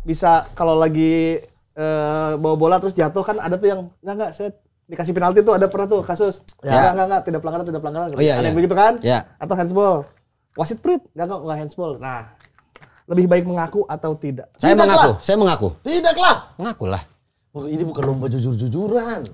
bisa kalau lagi bawa bola terus jatuh kan ada tuh yang enggak saya dikasih penalti tuh ada pernah tuh kasus. Enggak tidak pelanggaran. Oh, iya, ada yang begitu kan? Atau handsball. Wasit prit enggak handsball. Nah, lebih baik mengaku atau tidak? Saya mengaku. Tidaklah. Mengakulah. Oh, ini bukan lomba jujur-jujuran.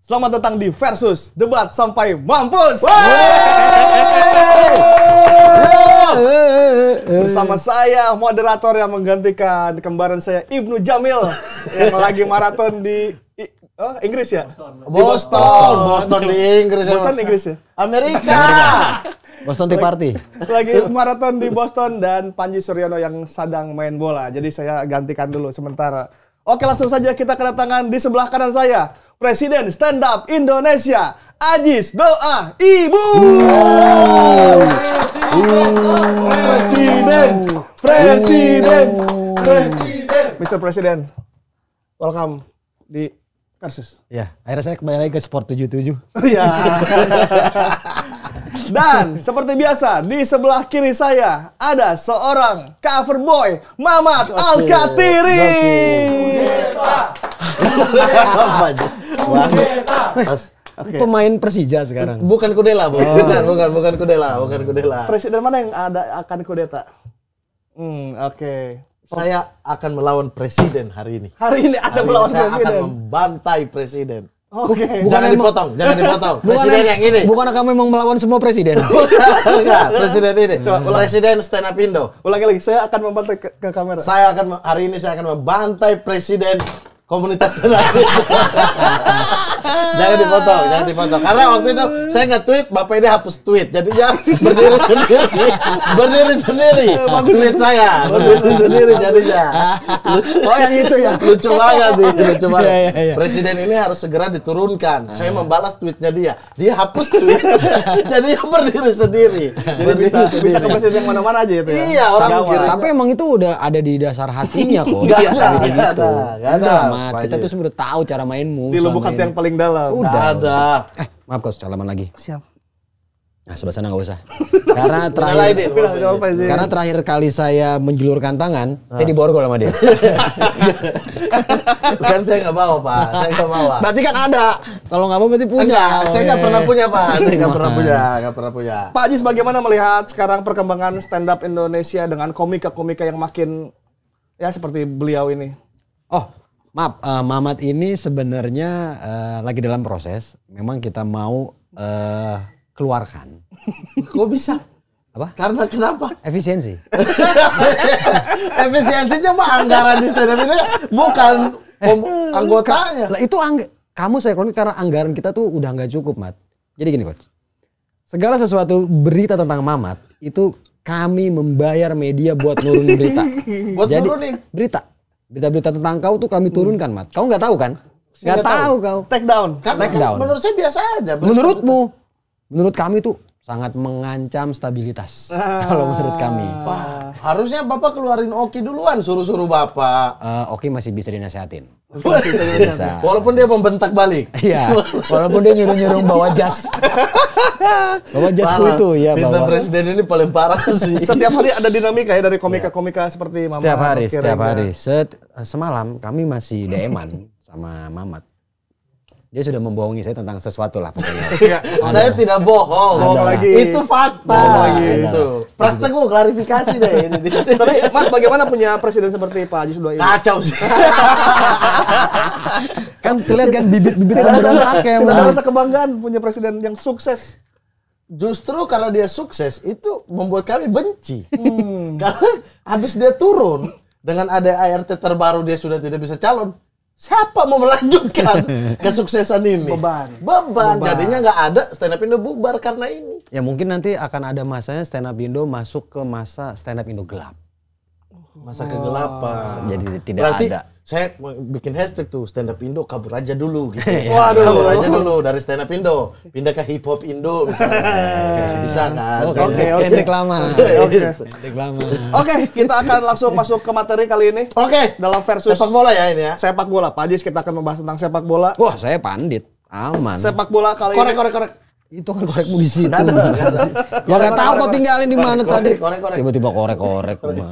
Selamat datang di Versus Debat Sampai Mampus. Bersama saya moderator yang menggantikan kembaran saya Ibnu Jamil yang lagi maraton di Inggris ya? Boston di Inggris. Boston Inggris ya? Amerika. Boston Tea Party. Lagi maraton di Boston dan Panji Suryono yang sedang main bola. Jadi saya gantikan dulu sementara. Oke, langsung saja kita kedatangan di sebelah kanan saya Presiden Stand Up Indonesia Ajis Doa Ibu. Presiden. Mr. Presiden. Welcome di Versus. Ya, akhirnya saya kembali lagi ke Sport 77. Iya. Dan seperti biasa di sebelah kiri saya ada seorang cover boy Mamat Al-Katiri. Pemain Persija sekarang. Bukan Kudela, bukan Kudela. Presiden mana yang akan kudeta? Oke. Saya akan melawan presiden hari ini. Hari ini ada melawan saya presiden. Akan membantai presiden. Oke. Jangan dipotong. Presiden yang ini. Bukan kamu memang melawan semua presiden. Enggak, presiden ini. Presiden Stand Up Indo. Ulangi lagi, saya akan membantai ke kamera. Hari ini saya akan membantai presiden komunitas Stand Up Indo. Jangan dipotong. Karena waktu itu saya nge-tweet, Bapak ini hapus tweet. Jadinya berdiri sendiri. Tweet saya, berdiri sendiri jadinya. Oh, yang itu ya. Lucu banget nih, lucu banget. Iya. Presiden ini harus segera diturunkan. Saya membalas tweetnya dia. Dia hapus tweet. Jadinya berdiri sendiri. Jadi bisa ke presiden yang mana-mana aja itu ya. Iya, orang kira. Tapi emang itu udah ada di dasar hatinya kok. Gak ada. Kita tuh sudah tahu cara mainmu. Di lubuk hati yang paling dalam. Udah. Ada. Maaf kok, salaman lagi. Siap. Nah, sebelah sana nggak usah. Karena terakhir kali saya menjulurkan tangan, saya diborgol sama dia. Bukan saya nggak bawa, Pak. Saya nggak bawa. Berarti kan ada. Kalau nggak mau berarti punya. Enggak, saya nggak pernah punya, Pak. Saya nggak pernah punya. Pak Ajis, bagaimana melihat sekarang perkembangan stand up Indonesia dengan komika-komika yang makin ya seperti beliau ini? Oh, maaf, Mamat ini sebenarnya lagi dalam proses. Memang kita mau keluarkan. Kok bisa? Apa? Karena kenapa? Efisiensi. Efisiensinya mah anggaran di stand up ini bukan anggotanya. Lah itu kamu saya keluarin karena anggaran kita tuh udah nggak cukup, Mat. Jadi gini, Coach. Segala sesuatu berita tentang Mamat itu kami membayar media buat nurunin berita. Buat jadi, nurunin berita-berita tentang kau tuh kami turunkan, Mat. Kau nggak tahu kan? Nggak tahu kau. Take down. Take down. Menurut saya biasa aja. Menurut kami tuh sangat mengancam stabilitas. Kalau menurut kami. Wah, harusnya Bapak keluarin Oki duluan, suruh-suruh Bapak. Oki masih bisa dinasehatin. Bisa. Walaupun dia membentak balik. Iya. Walaupun dia nyuruh-nyuruh bawa jas. Bawa jasku itu ya Bintang bawa. presiden ini paling parah sih. Setiap hari ada dinamika ya dari komika-komika seperti Mamat. Setiap hari. Semalam kami masih DM-an sama Mamat. Dia sudah membohongi saya tentang sesuatu lah pokoknya. Saya tidak bohong. Lagi. Itu fakta. Itu. Prasteku klarifikasi deh ini. Tapi Mat, bagaimana punya presiden seperti Pak Haji Sudoyo? Kacau sih. Kan terlihat kan bibit-bibit yang berantakan. Ada rasa kebanggaan punya presiden yang sukses. Justru karena dia sukses itu membuat kami benci. Karena habis dia turun dengan ada ART terbaru dia sudah tidak bisa calon. Siapa mau melanjutkan kesuksesan ini? Beban. Jadinya nggak ada stand up Indo bubar karena ini. Ya mungkin nanti akan ada masanya stand up Indo masuk ke masa stand up Indo gelap. Masa kegelapan. Jadi tidak berarti ada. Saya bikin hashtag tuh stand up Indo kabur aja dulu gitu. Waduh. Kabur aja dulu dari stand up Indo, pindah ke hip hop Indo misalnya. Bisa kan? Oke. Hendrik lama. Oke. Hendrik lama. Oke, kita akan langsung masuk ke materi kali ini. Oke. Dalam versus Sepak bola ya ini ya. sepak bola. Pak Ajis, kita akan membahas tentang sepak bola. Wah, saya pandit. Aman. Sepak bola kali ini. Korek. Itu kan korekmu di situ. Nggak ada. Ya nggak tahu kok tinggalin di mana tadi. Korek. Tiba-tiba korek.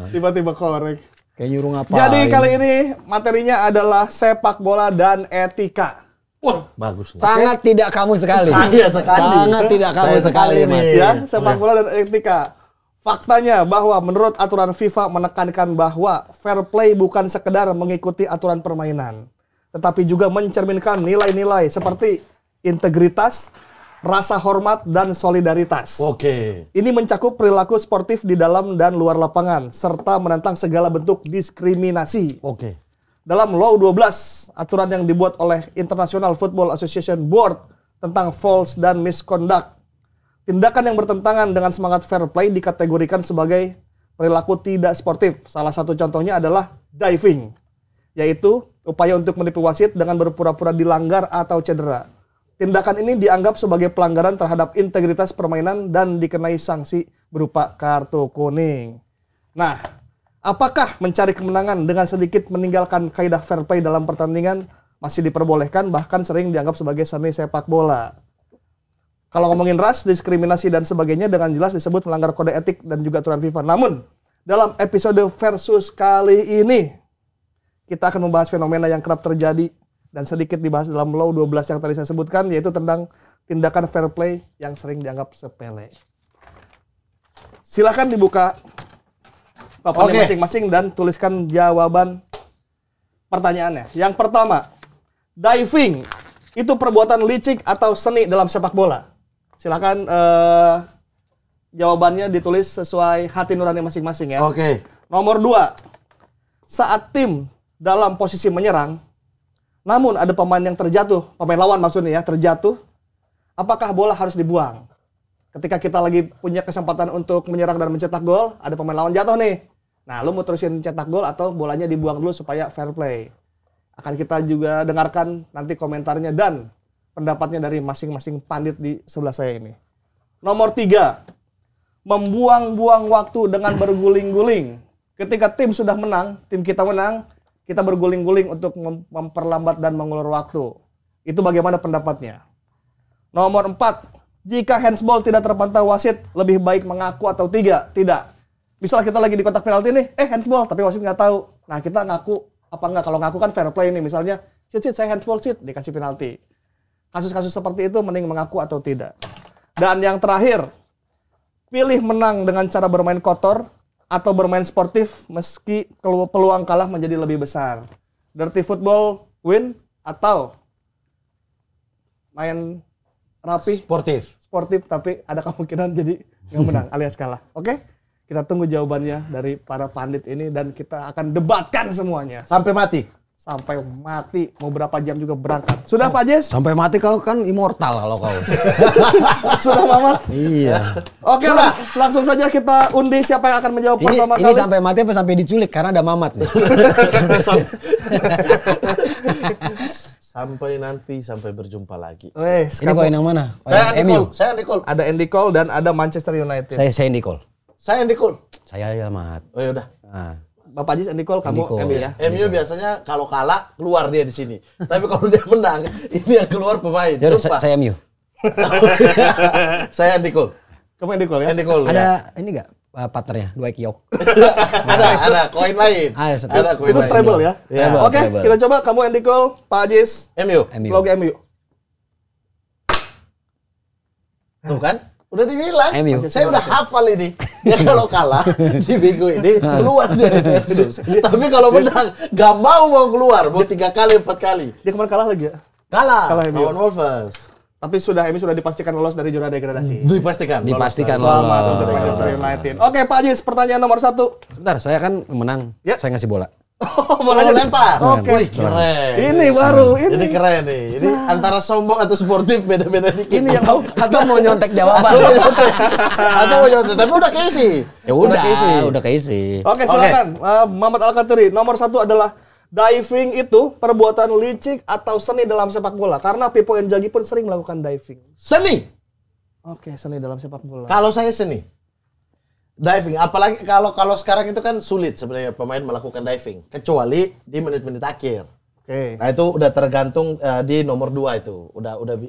Tiba-tiba korek. Kayak nyuruh ngapain. Jadi kali ini materinya adalah sepak bola dan etika. Wah, bagus. sangat tidak kamu sekali. Saya sekali. Sangat tidak kamu Saya sekali, sekali Mat. nih. Ya, sepak bola dan etika. Faktanya bahwa menurut aturan FIFA menekankan bahwa fair play bukan sekedar mengikuti aturan permainan, tetapi juga mencerminkan nilai-nilai seperti integritas, rasa hormat, dan solidaritas. Oke. Ini mencakup perilaku sportif di dalam dan luar lapangan, serta menentang segala bentuk diskriminasi. Oke. Dalam Law 12, aturan yang dibuat oleh International Football Association Board tentang fouls dan misconduct, tindakan yang bertentangan dengan semangat fair play dikategorikan sebagai perilaku tidak sportif. Salah satu contohnya adalah diving, yaitu upaya untuk menipu wasit dengan berpura-pura dilanggar atau cedera. Tindakan ini dianggap sebagai pelanggaran terhadap integritas permainan dan dikenai sanksi berupa kartu kuning. Nah, apakah mencari kemenangan dengan sedikit meninggalkan kaidah fair play dalam pertandingan masih diperbolehkan, bahkan sering dianggap sebagai seni sepak bola? Kalau ngomongin ras, diskriminasi, dan sebagainya dengan jelas disebut melanggar kode etik dan juga aturan FIFA. Namun, dalam episode versus kali ini, kita akan membahas fenomena yang kerap terjadi dan sedikit dibahas dalam Law 12 yang tadi saya sebutkan, yaitu tentang tindakan fair play yang sering dianggap sepele. Silakan dibuka papannya masing-masing dan tuliskan jawaban pertanyaannya. Yang pertama, diving itu perbuatan licik atau seni dalam sepak bola? Silakan jawabannya ditulis sesuai hati nurani masing-masing ya. Oke. Nomor 2, saat tim dalam posisi menyerang, namun ada pemain yang terjatuh, pemain lawan maksudnya ya, terjatuh, apakah bola harus dibuang? Ketika kita lagi punya kesempatan untuk menyerang dan mencetak gol, ada pemain lawan jatuh nih. Nah, lu mau terusin cetak gol atau bolanya dibuang dulu supaya fair play? Akan kita juga dengarkan nanti komentarnya dan pendapatnya dari masing-masing pandit di sebelah saya ini. Nomor 3, membuang-buang waktu dengan berguling-guling. Ketika tim sudah menang, tim kita menang, kita berguling-guling untuk memperlambat dan mengulur waktu. Itu bagaimana pendapatnya? Nomor 4, jika handsball tidak terpantau wasit, lebih baik mengaku atau tidak? Tidak. Misal kita lagi di kotak penalti nih, handsball, tapi wasit nggak tahu. Nah, kita ngaku apa enggak? Kalau ngaku kan fair play nih, misalnya, sit, saya handsball, dikasih penalti. Kasus-kasus seperti itu mending mengaku atau tidak. Dan yang terakhir, pilih menang dengan cara bermain kotor atau bermain sportif meski peluang kalah menjadi lebih besar. Dirty football win atau main rapi sportif tapi ada kemungkinan jadi nggak menang alias kalah. Oke? Kita tunggu jawabannya dari para pandit ini dan kita akan debatkan semuanya. Sampai mati. Sampai mati, mau berapa jam juga berangkat. Sudah Pak Jes? Sampai mati kau kan immortal kalau kau. Sudah Mamat? Iya. Oke lah, langsung saja kita undi siapa yang akan menjawab pertama kali. Ini sampai mati apa sampai diculik karena ada Mamat nih. Sampai nanti, sampai berjumpa lagi. Ini koin yang mana? Saya Andy Cole. Ada Andy Cole dan ada Manchester United. Saya Andy Cole. Saya Andy Cole. Saya ya Mat. Oh ya udah. Nah. Bapak Ajis Andy Cole, kamu MU ya? MU biasanya kalau kalah keluar dia di sini. Tapi kalau dia menang, ini yang keluar pemain. Ya saya MU. Saya Andy Cole. Kamu Andy Cole ya? Andy Cole. Ada ini enggak partnernya? Dwight York. ada koin lain. Ada koin Itu lain. treble ya? Ya. Oke, kita coba kamu Andy Cole, Pak Ajis, MU. logo MU. Tuh kan? Udah dibilang, MU. saya udah hafal ini. Ya kalau kalah di minggu ini keluar dari versus. Tapi kalau menang gak mau keluar, mau 3 kali 4 kali. Dia kemarin kalah lagi ya? Kalah MU. lawan Wolves. Tapi MU sudah dipastikan lolos dari zona degradasi. Dipastikan Selamat untuk Manchester United. Oke Pak Ajis, pertanyaan nomor 1. Sebentar, saya kan menang. Ya. Saya ngasih bola. Bolanya lempar. Oke. Wih, keren. Ini baru Ini keren nih. Ini antara sombong atau sportif beda-beda dikit. Ini yang Atau mau nyontek jawaban. atau mau nyontek, tapi udah keisi. Ya udah keisi. Oke, silakan. Muhammad Al-Khatiri, nomor 1 adalah diving itu perbuatan licik atau seni dalam sepak bola. Karena Pippo Inzaghi pun sering melakukan diving. Seni. Oke, seni dalam sepak bola. Kalau saya seni. Diving, apalagi kalau sekarang itu kan sulit sebenarnya pemain melakukan diving, kecuali di menit-menit akhir. Oke. Nah itu udah tergantung di nomor 2 itu,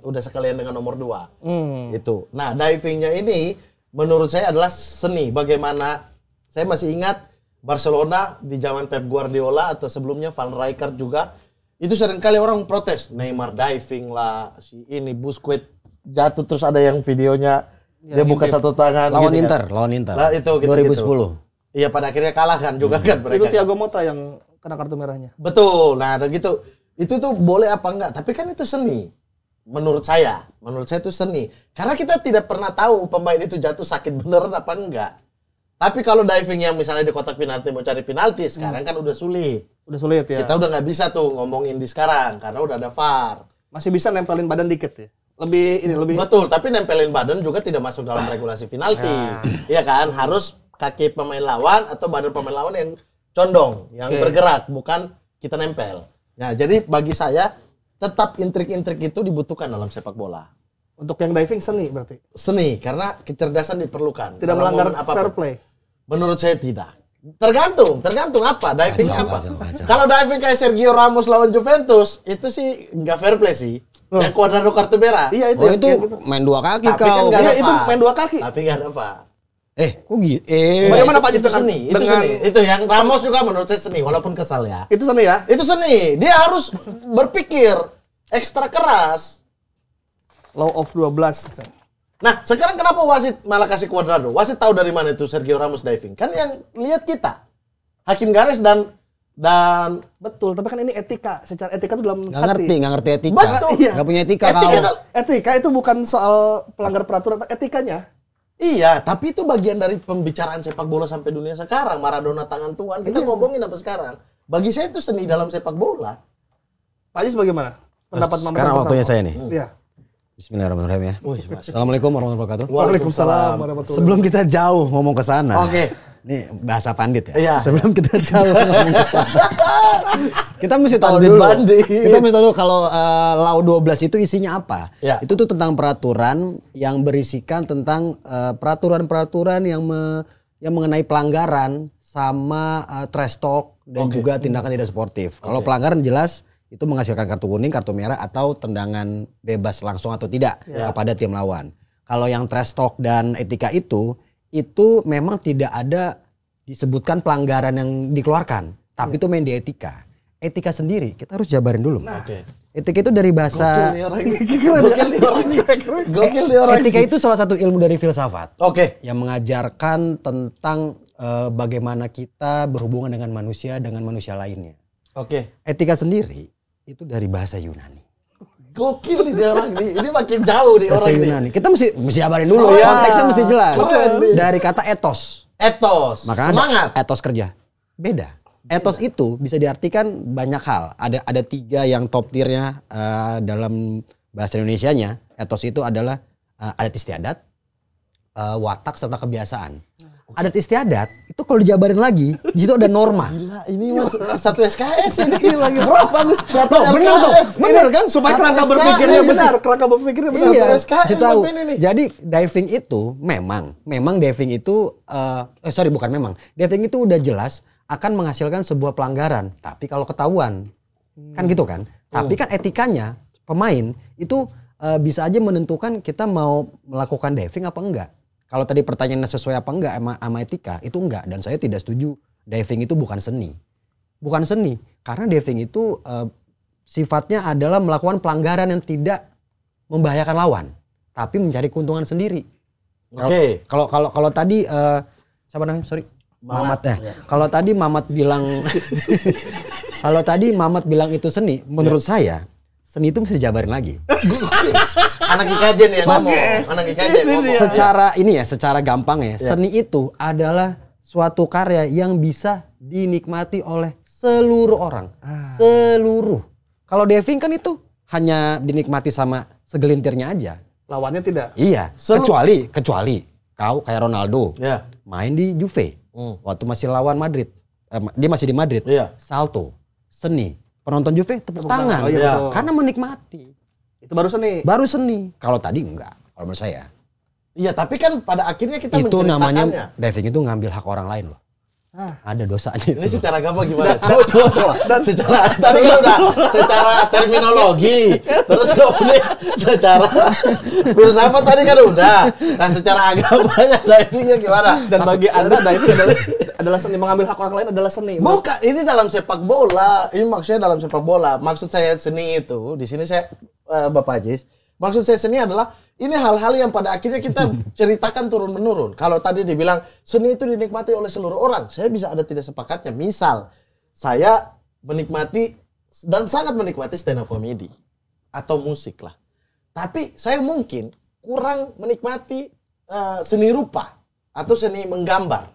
udah sekalian dengan nomor 2 itu. Nah divingnya ini menurut saya adalah seni. Bagaimana saya masih ingat Barcelona di zaman Pep Guardiola atau sebelumnya Van Rijkaard juga itu seringkali orang protes Neymar diving lah, si ini Busquets jatuh terus ada yang videonya dia buka satu tangan. Lawan gitu Inter, kan. lawan Inter. Nah, itu, gitu, 2010. Iya pada akhirnya kalah kan juga kan mereka. Itu Thiago Motta yang kena kartu merahnya. Betul. Nah, ada gitu. Itu tuh boleh apa enggak? Tapi kan itu seni. Menurut saya itu seni. Karena kita tidak pernah tahu pemain itu jatuh sakit beneran apa enggak. Tapi kalau diving yang misalnya di kotak penalti mau cari penalti, sekarang kan udah sulit. Udah sulit ya. Kita udah nggak bisa tuh ngomongin di sekarang karena udah ada VAR. Masih bisa nempelin badan dikit ya. Lebih Betul, tapi nempelin badan juga tidak masuk dalam regulasi penalti. Iya kan? Harus kaki pemain lawan atau badan pemain lawan yang condong, yang bergerak, bukan kita nempel. Nah, jadi bagi saya tetap intrik-intrik itu dibutuhkan dalam sepak bola. Untuk yang diving seni berarti. Seni, karena kecerdasan diperlukan. Tidak dalam melanggar momen apapun. fair play. Menurut saya tidak. Tergantung apa diving Kacau, apa. kacau. Kalau diving kayak Sergio Ramos lawan Juventus itu sih nggak fair play sih. Yang Cuadrado kartu merah. Iya itu. Oh yang- itu yang gitu. main dua kaki Tapi kan kau. nggak ada Iya, itu VAR. main dua kaki. Tapi nggak ada VAR. Kok gitu? Bagaimana Pak itu Jis dengan- seni, itu dengan- seni. Itu yang Ramos juga menurut saya seni walaupun kesal ya. Itu seni ya. Itu seni. Dia harus berpikir ekstra keras. Law of 12. Nah, sekarang kenapa wasit malah kasih Cuadrado? Wasit tahu dari mana itu Sergio Ramos diving? Kan yang lihat kita. Hakim garis dan Betul, tapi kan ini etika. Secara etika itu dalam Nggak ngerti etika. Betul. Nggak punya etika Etika kau. adalah- Etika itu bukan soal pelanggar peraturan, etikanya. Iya, tapi itu bagian dari pembicaraan sepak bola sampai dunia sekarang. Maradona tangan tuan, kita ngomongin sampai sekarang. Bagi saya itu seni dalam sepak bola. Pak Jis bagaimana? Pendapat Mama Sekarang tentang waktunya pertama? saya nih. Iya. Bismillahirrahmanirrahim ya. Assalamualaikum warahmatullahi wabarakatuh. Waalaikumsalam warahmatullahi Sebelum kita jauh ngomong ke sana. Oke. Ini bahasa pandit ya. Iya. Sebelum kita jauh ngomong ke sana. Kita mesti tahu Pandit dulu. bandit. Kita mesti tahu dulu kalau Law 12 itu isinya apa. Ya. Itu tuh tentang peraturan yang berisikan tentang peraturan-peraturan yang mengenai pelanggaran sama trash talk dan juga tindakan tidak sportif. Kalau pelanggaran jelas itu menghasilkan kartu kuning, kartu merah atau tendangan bebas langsung atau tidak kepada tim lawan. Kalau yang trash talk dan etika itu memang tidak ada disebutkan pelanggaran yang dikeluarkan, tapi itu main di etika. Etika sendiri kita harus jabarin dulu. Oke. Etika itu dari bahasa Gokil nih orang. etika itu salah satu ilmu dari filsafat Oke. yang mengajarkan tentang bagaimana kita berhubungan dengan manusia lainnya. Oke. Etika sendiri itu dari bahasa Yunani. Gokil nih dia orang nih. Ini makin jauh nih Bahasa orang ini. Yunani. Kita mesti jabarin dulu. Keren. Konteksnya mesti jelas. Keren nih. Dari kata etos. Etos. Maka Semangat. ada etos kerja. Beda. Etos itu bisa diartikan banyak hal. Ada 3 yang top tiernya dalam bahasa Indonesianya. Etos itu adalah adat istiadat, watak serta kebiasaan. Adat istiadat itu kalau dijabarin lagi, di situ ada norma. Gila, ini mas satu SKS ini lagi bro, bagus. Satu bener tuh, LKS. bener kan? Supaya Satu kerangka SKS. berpikirnya benar, kerangka berpikirnya benar. Iya, SKS kita tahu. ngapain ini? Jadi diving itu memang diving itu bukan memang. Diving itu udah jelas akan menghasilkan sebuah pelanggaran, tapi kalau ketahuan kan gitu kan. Tapi kan etikanya pemain itu bisa aja menentukan kita mau melakukan diving apa enggak. Kalau tadi pertanyaannya sesuai apa enggak sama etika, itu enggak. Dan saya tidak setuju diving itu bukan seni. Bukan seni, karena diving itu sifatnya adalah melakukan pelanggaran yang tidak membahayakan lawan, tapi mencari keuntungan sendiri. Oke. Kalau tadi siapa namanya? Sorry. Mamat ya. Kalau tadi Mamat bilang itu seni, menurut saya seni itu mesti dijabarin lagi. Anak IKJ nih yang ngomong. Anak IKJ ngomong. Secara gampang ya, seni itu adalah suatu karya yang bisa dinikmati oleh seluruh orang. Seluruh. Kalau diving kan itu hanya dinikmati sama segelintirnya aja. Lawannya tidak. Iya, kecuali kau kayak Ronaldo. Ya. Main di Juve. Waktu masih lawan Madrid. Dia masih di Madrid. Iya. Salto, seni. Penonton Juve tepuk tangan. Oh, iya, Iya. betul. Karena menikmati. Itu baru seni. Baru seni. Kalau tadi enggak, kalau menurut saya. Iya, tapi kan pada akhirnya kita Itu menceritakannya. namanya diving itu ngambil hak orang lain loh. Ada dosanya Ini itu. secara agama gimana? Coba. Dan secara tadi kan udah secara terminologi, terus kemudian secara filsafat tadi kan udah. Nah, secara agamanya divingnya gimana? Dan bagi Anda diving adalah seni, mengambil hak orang lain adalah seni. Bukan, ini dalam sepak bola. Ini maksudnya dalam sepak bola. Maksud saya seni itu, di sini saya Bapak Ajis, maksud saya seni adalah ini hal-hal yang pada akhirnya kita ceritakan turun-menurun. Kalau tadi dibilang seni itu dinikmati oleh seluruh orang, saya bisa ada tidak sepakatnya. Misal, saya menikmati dan sangat menikmati stand up comedy atau musik lah. Tapi saya mungkin kurang menikmati seni rupa atau seni menggambar.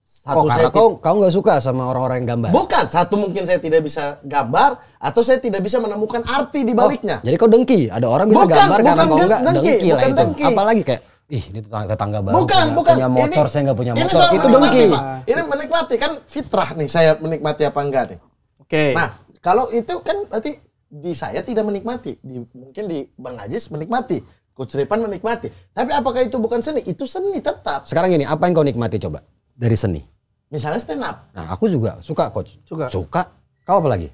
Kok karena kau nggak suka sama orang-orang yang gambar? Bukan, satu mungkin saya tidak bisa gambar atau saya tidak bisa menemukan arti di baliknya. Jadi kau dengki, ada orang bisa gambar karena kau nggak dengki lah itu. Dengki. Apalagi kayak, ih ini tetangga baru Bukan. punya motor, saya nggak punya Ini motor, soal itu menikmati, dengki. Pak. Ini menikmati kan fitrah nih, saya menikmati apa enggak nih. Oke. Nah, kalau itu kan berarti di saya tidak menikmati, mungkin di Bang Ajis menikmati, Coach Repan menikmati. Tapi apakah itu bukan seni? Itu seni tetap. Sekarang gini, apa yang kau nikmati coba dari seni? Misalnya stand up, Nah, aku juga suka, Coach. Suka. Kau apa lagi?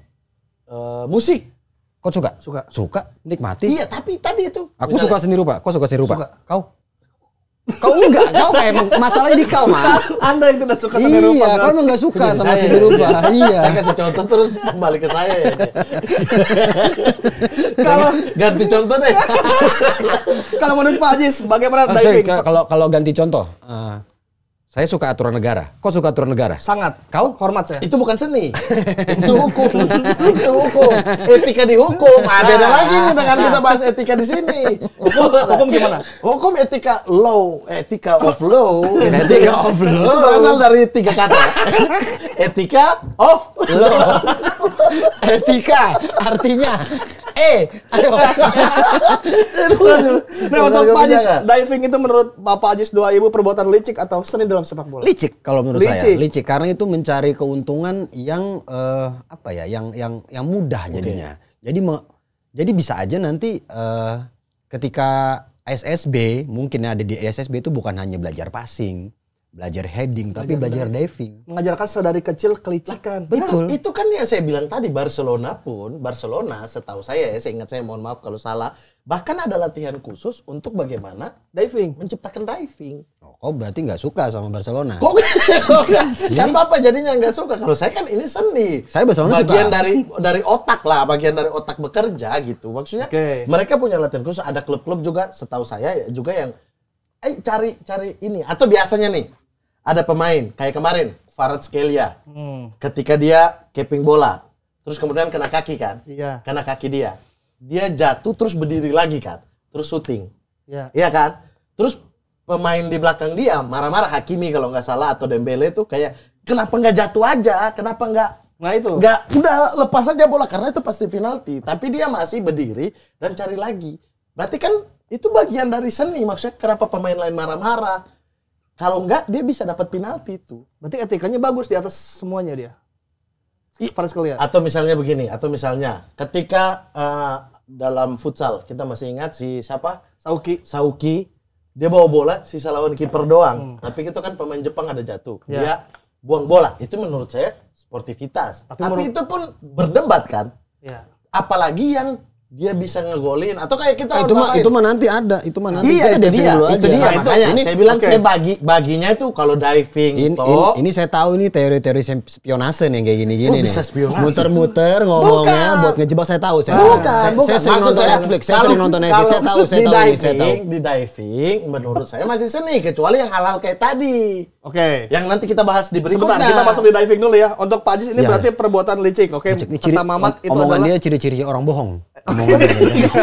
musik. Kau suka? Suka. Nikmati. Iya, tapi tadi itu. Aku suka seni rupa. Kau suka seni rupa? Suka. Kau enggak. Kau kayak masalahnya di kau, Mas. Anda yang tidak suka seni rupa. Iya, kan? kau emang nggak suka Jadi sama saya seni ya. rupa. Iya. Saya kasih contoh terus kembali ke saya ya. Kalau Ganti contoh deh. kalau menurut Pak Ajis, bagaimana Saya diving? kalau ganti contoh, saya suka aturan negara. Kau suka aturan negara? Sangat. Kau? Hormat saya. Itu bukan seni. Itu hukum. Itu hukum. Etika di hukum. Beda lagi nih dengan kita bahas etika di sini. Hukum gimana? Hukum etika law, etika of law. Etika of law. Itu berasal dari 3 kata. Etika of law. Etika artinya ayo. Nah, untuk Benar, Pak Ajis, kebijakan. diving itu menurut Bapak Ajis 2 Ibu perbuatan licik atau seni dalam sepak bola? Licik kalau menurut Licik. saya. Licik karena itu mencari keuntungan yang yang mudah jadinya. Jadi bisa aja nanti ketika SSB mungkin ada di SSB itu bukan hanya belajar passing, belajar heading, tapi belajar diving. Mengajarkan sedari kecil kelicikan. Betul. Itu kan yang saya bilang tadi, Barcelona setahu saya ya, saya ingat, saya mohon maaf kalau salah, bahkan ada latihan khusus untuk bagaimana Diving. menciptakan diving. Oh, berarti nggak suka sama Barcelona? Kok kan Bapak jadinya nggak suka? Kalau saya kan ini seni. Saya Barcelona bagian suka. dari otak lah, bagian dari otak bekerja gitu. Maksudnya Oke. mereka punya latihan khusus, ada klub-klub juga setahu saya juga yang cari ini, atau biasanya nih ada pemain kayak kemarin Kvaratskhelia. Ketika dia keping bola, terus kemudian kena kaki kan? Iya. Kena kaki dia. Dia jatuh terus berdiri lagi kan? Terus syuting. Iya. Iya kan? Terus pemain di belakang dia marah-marah, Hakimi kalau nggak salah atau Dembele itu kayak kenapa nggak jatuh aja? Kenapa Nah itu. nggak udah lepas aja bola karena itu pasti penalti. Tapi dia masih berdiri dan cari lagi. Berarti kan itu bagian dari seni. Maksudnya kenapa pemain lain marah-marah? Kalau nggak dia bisa dapat penalti itu. Berarti etikanya bagus di atas semuanya dia. Kvaratskhelia. Atau misalnya begini, atau misalnya ketika dalam futsal kita masih ingat si siapa? Sauki, dia bawa bola, sisa lawan kiper doang. Tapi itu kan pemain Jepang ada jatuh. Ya. Dia buang bola. Itu menurut saya sportivitas. Tapi itu pun berdebat kan. Ya. Apalagi yang dia bisa ngegolin atau kayak kita itu mah nanti ada, itu mah nanti. Iya, Kita itu diving dia. dulu Itu aja. dia. Nah, Makanya ini saya bilang oke. saya baginya itu kalau diving ini saya tahu ini teori-teori spionase nih kayak gini-gini Oh, nih. bisa spionase. Muter-muter ngomongnya Bukan. buat ngejebak saya tahu. Saya Bukan. Saya sering Maksud nonton saya, Netflix, saya kalau- sering nonton Netflix, saya tahu ini, saya tahu. Di diving menurut saya masih seni kecuali yang hal-hal kayak tadi. Oke. Yang nanti kita bahas di Sebentar, berikutnya. kita masuk di diving dulu ya. Untuk Pak Ajis ini Ya. berarti perbuatan licik. Oke. Ini Kata Mamat itu omongan adalah dia ciri-ciri orang bohong. Omongan dia.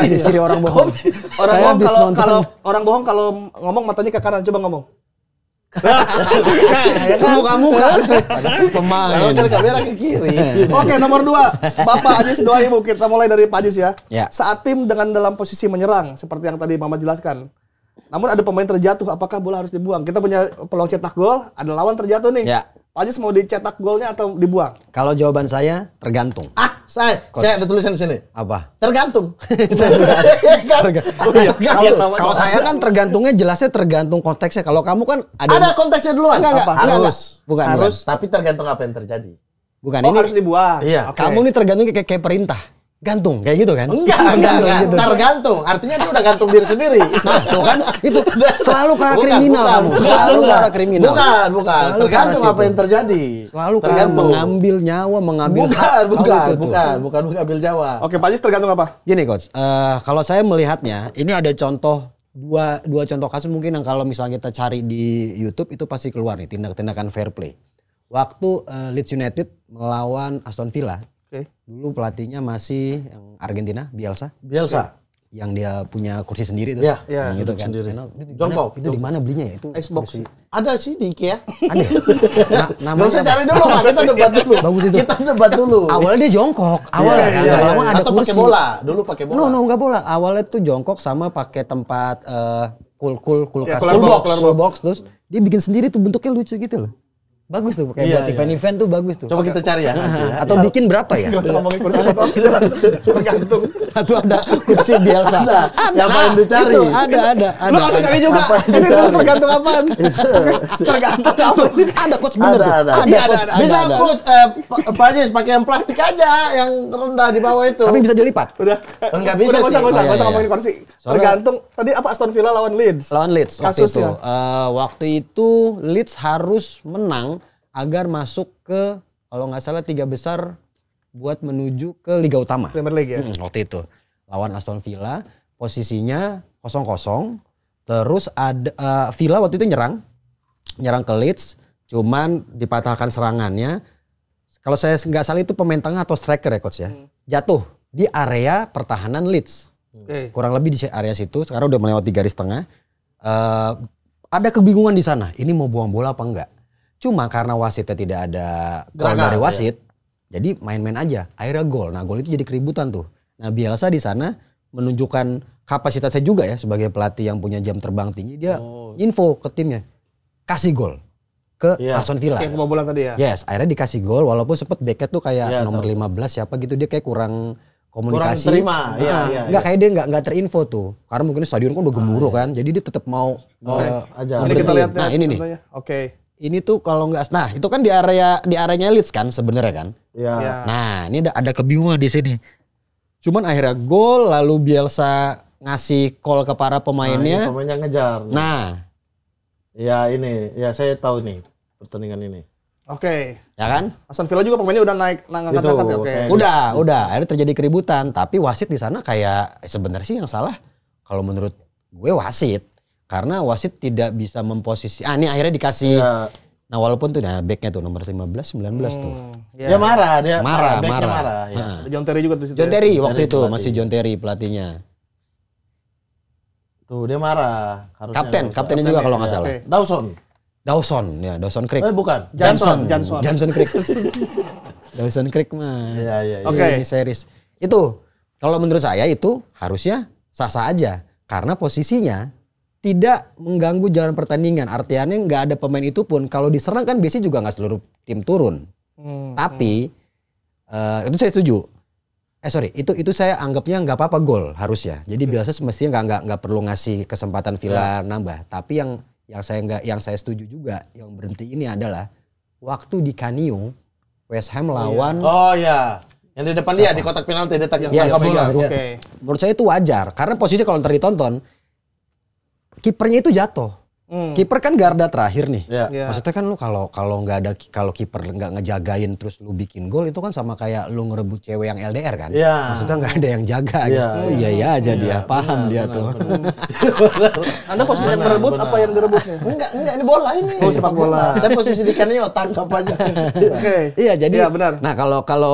Ciri-ciri orang bohong. orang Saya bohong habis kalau nonton. kalau orang bohong kalau ngomong matanya ke kanan, coba ngomong. Muka-muka. Kalau Pemain. kan kamera ke kiri. Oke, nomor 2. Bapak Ajis 2 Ibu. Kita mulai dari Pak Ajis ya. Ya. Saat tim dengan dalam posisi menyerang seperti yang tadi Mama jelaskan. Namun ada pemain terjatuh, apakah bola harus dibuang? Kita punya peluang cetak gol, ada lawan terjatuh nih. Ya. Ajis mau dicetak golnya atau dibuang? Kalau jawaban saya tergantung. Saya ada tulisan di sini. Apa? Tergantung. Kalau saya kan tergantungnya jelasnya tergantung konteksnya. Kalau kamu kan Ada konteksnya duluan. Enggak. Harus. Bukan. Harus. Tapi tergantung apa yang terjadi. Bukan Oh, ini. harus dibuang. Iya. Oke. Kamu nih tergantung kayak perintah. Gantung kayak gitu kan? Enggak. Gitu. Tergantung. Artinya dia udah gantung diri sendiri. Nah, tuh kan itu selalu ke arah Bukan, kriminal bukan, kamu. bukan, Selalu ke bukan. arah kriminal. Bukan. Selalu ke Tergantung arah apa situ. yang terjadi. Selalu kayak tergantung. mengambil nyawa, mengambil hak. Bukan mengambil Jawa. Oke, Pak Ajis tergantung apa? Gini coach, kalau saya melihatnya, ini ada contoh dua contoh kasus mungkin yang kalau misalnya kita cari di YouTube itu pasti keluar nih tindakan fair play. Waktu Leeds United melawan Aston Villa, Oke. dulu pelatihnya masih yang Argentina, Bielsa, yang dia punya kursi sendiri itu, Iya, yang itu duduk kan. sendiri. Itu Jongkok. Itu di mana belinya ya? Itu Xbox. kursi. Ada sih di IKEA. Ada. Gak Namanya usah apa? cari dulu, Pak. Kita debat dulu. Bagus itu. Kita debat dulu. Awalnya dia jongkok, awalnya kan. Iya. Lama-lama ada Atau kursi. pakai bola. Dulu pakai bola. No, enggak bola. Awalnya tuh jongkok sama pakai tempat kulkas, Ya, cooler box, terus dia bikin sendiri tuh bentuknya lucu gitu loh. Bagus tuh kayak Iya, buat iya. event-event tuh bagus tuh. Coba kita cari ya. nanti ya. Atau bikin berapa ya? Gak usah ngomongin kursi apa, kita harus tergantung. Atau ada kursi Bielsa. Ada. Yang paling dicari. Itu, ada. Lu nggak usah cari juga. Apa yang Ini dicari? dulu tergantung apaan? Tergantung apa? Ada coach bener tuh. Ada. Iya, ada. Bisa ada. put Pak Ajis pakai yang plastik aja yang rendah di bawah itu. Tapi bisa dilipat. Udah. Enggak bisa Udah, sih. nggak usah Iya, iya. ngomongin kursi. Soalnya- Tergantung. Tadi apa Aston Villa lawan Leeds? Lawan Leeds waktu itu. Kasusnya. Waktu itu Leeds harus menang agar masuk ke kalau nggak salah 3 besar buat menuju ke Liga Utama. Premier League ya. Waktu itu lawan Aston Villa posisinya 0-0. Terus ada Villa waktu itu nyerang ke Leeds, cuman dipatahkan serangannya. Kalau saya nggak salah itu pemain tengah atau striker ya coach ya. Jatuh di area pertahanan Leeds. Oke. Kurang lebih di area situ. Sekarang udah melewati garis tengah. Ada kebingungan di sana. Ini mau buang bola apa enggak? Cuma karena wasitnya tidak ada gol Gerakan, dari wasit, jadi main-main aja. Akhirnya gol. Nah gol itu jadi keributan tuh. Nah Bielsa di sana menunjukkan kapasitasnya juga ya sebagai pelatih yang punya jam terbang tinggi. Dia info ke timnya, kasih gol ke Iya. Aston Villa. Yang kebobolan tadi ya. Yes, akhirnya dikasih gol walaupun sempet backnya tuh kayak Iya, nomor tahu. 15 siapa gitu, dia kayak kurang komunikasi. Kurang terima, iya. Enggak kayak dia enggak terinfo tuh. Karena mungkin stadion kan udah gemuruh kan. Jadi dia tetap mau aja. Ini kita lihat. Nah, ini nih. contohnya. Oke. Ini tuh kalau nggak, nah itu kan di areanya Leeds kan sebenarnya kan. Iya. Ya. Nah ini ada kebingungan di sini. Cuman akhirnya gol, lalu Bielsa ngasih call ke para pemainnya. Pemainnya ngejar. Nah, Ya ini, ya saya tahu nih pertandingan ini. Oke. ya kan? Aston Villa juga pemainnya udah naik ngangkat-ngangkat ya. Itu, Oke. kayak- Udah. Akhirnya terjadi keributan. Tapi wasit di sana kayak sebenarnya sih yang salah. Kalau menurut gue wasit, karena wasit tidak bisa memposisi. Ini akhirnya dikasih. Ya, Nah walaupun tuh, nah backnya tuh nomor 15, 19 tuh. dia marah, dia Marah. backnya marah. Ya. Heeh. Ada John Terry juga tuh situ. John ya. Terry waktu Terry itu pelatih. masih John Terry pelatihnya. Tuh dia marah. Harusnya nggak usah. Kaptennya juga kalau nggak salah. Oke. Dawson. Creek. Bukan. Johnson Creek. Dawson Creek mah. Iya. Oke. Ini series. Itu kalau menurut saya itu harusnya sah-sah aja karena posisinya tidak mengganggu jalan pertandingan. Artinya nggak ada pemain itu pun kalau diserang kan biasanya juga nggak seluruh tim turun. Tapi itu saya setuju. Itu saya anggapnya nggak apa-apa gol harusnya. Jadi biasa semestinya nggak perlu ngasih kesempatan Villa nambah. Tapi yang saya setuju juga yang berhenti ini adalah waktu di Canio West Ham lawan. Oh iya. Yang di depan dia di kotak penalti dia Yang Yes. tangkap bola. Iya. Oke. Menurut saya itu wajar karena posisi kalau ntar ditonton kipernya itu jatuh. Kiper kan garda terakhir nih. Iya. Iya. Maksudnya kan lu kalau nggak ada kalau kiper nggak ngejagain terus lu bikin gol itu kan sama kayak lu ngerebut cewek yang LDR kan. Iya. Maksudnya nggak ada yang jaga Iya, gitu. Iya aja dia paham dia tuh. Anda posisi yang merebut apa yang direbutnya? Enggak, ini bola ini. Oh, sepak bola. Saya posisi di Canio, tangkap aja. Oke. Iya jadi. Iya, benar. Nah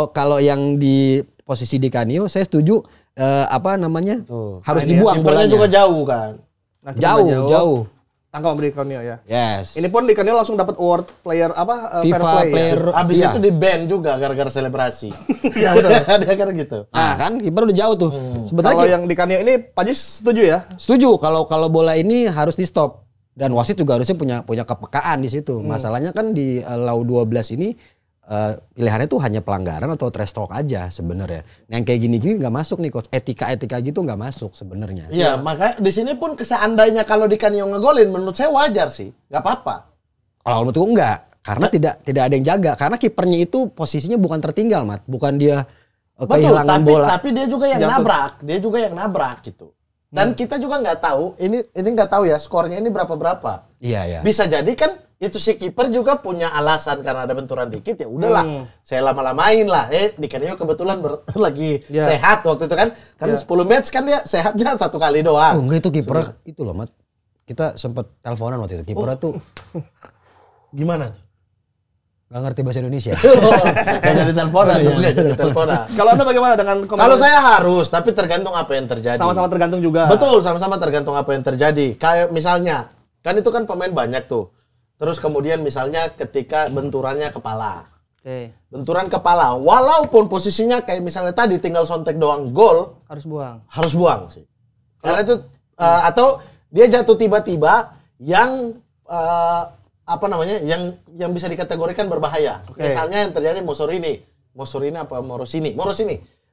kalau yang di posisi di Canio saya setuju apa namanya Tuh. harus Nah, ini dibuang Kipernya bolanya. juga jauh kan. Nah, kita Jauh. Tangkap di Canio ya. Yes. Ini pun di Canio langsung dapat award player apa? Fair FIFA play. player. Ya? Abis Iya. itu di ban juga gara-gara selebrasi. Iya betul. Dia kan gitu. Nah kan kiper udah jauh tuh. Kalau Sebenarnya yang di Canio ini Pak Jis setuju ya? setuju kalau bola ini harus di stop. Dan wasit juga harusnya punya kepekaan di situ. Masalahnya kan di Law 12 ini pilihannya tuh hanya pelanggaran atau trash talk aja sebenarnya. Yang kayak gini-gini nggak masuk nih coach. Etika gitu nggak masuk sebenarnya. Iya, makanya di sini pun seandainya kalau di Canio ngegolin, menurut saya wajar sih, nggak apa-apa. Kalau menurutku enggak, karena tidak ada yang jaga. Karena kipernya itu posisinya bukan tertinggal, Mat. Bukan dia kehilangan bola. Tapi dia juga yang nabrak gitu. Dan kita juga nggak tahu, ini nggak tahu ya skornya ini berapa. Iya. Bisa jadi kan itu si kiper juga punya alasan karena ada benturan dikit, ya udahlah, saya lama-lamain lah. Di Canio kebetulan lagi sehat waktu itu kan 10 match kan dia sehatnya 1 kali doang. Oh enggak, itu kiper itu loh, Mat. Kita sempat teleponan waktu itu. Kipernya tuh gimana tuh? Gak ngerti bahasa Indonesia. Gak jadi teleponan. Kalau Anda bagaimana dengan Kalau saya harus, tapi tergantung apa yang terjadi. Sama-sama tergantung juga. Betul, sama-sama tergantung apa yang terjadi. Kayak misalnya, kan itu kan pemain banyak tuh. Terus kemudian misalnya ketika benturannya kepala. Oke. Benturan kepala, walaupun posisinya kayak misalnya tadi tinggal sontek doang gol, harus buang sih. Karena itu atau dia jatuh tiba-tiba yang yang bisa dikategorikan berbahaya. Misalnya yang terjadi Morosini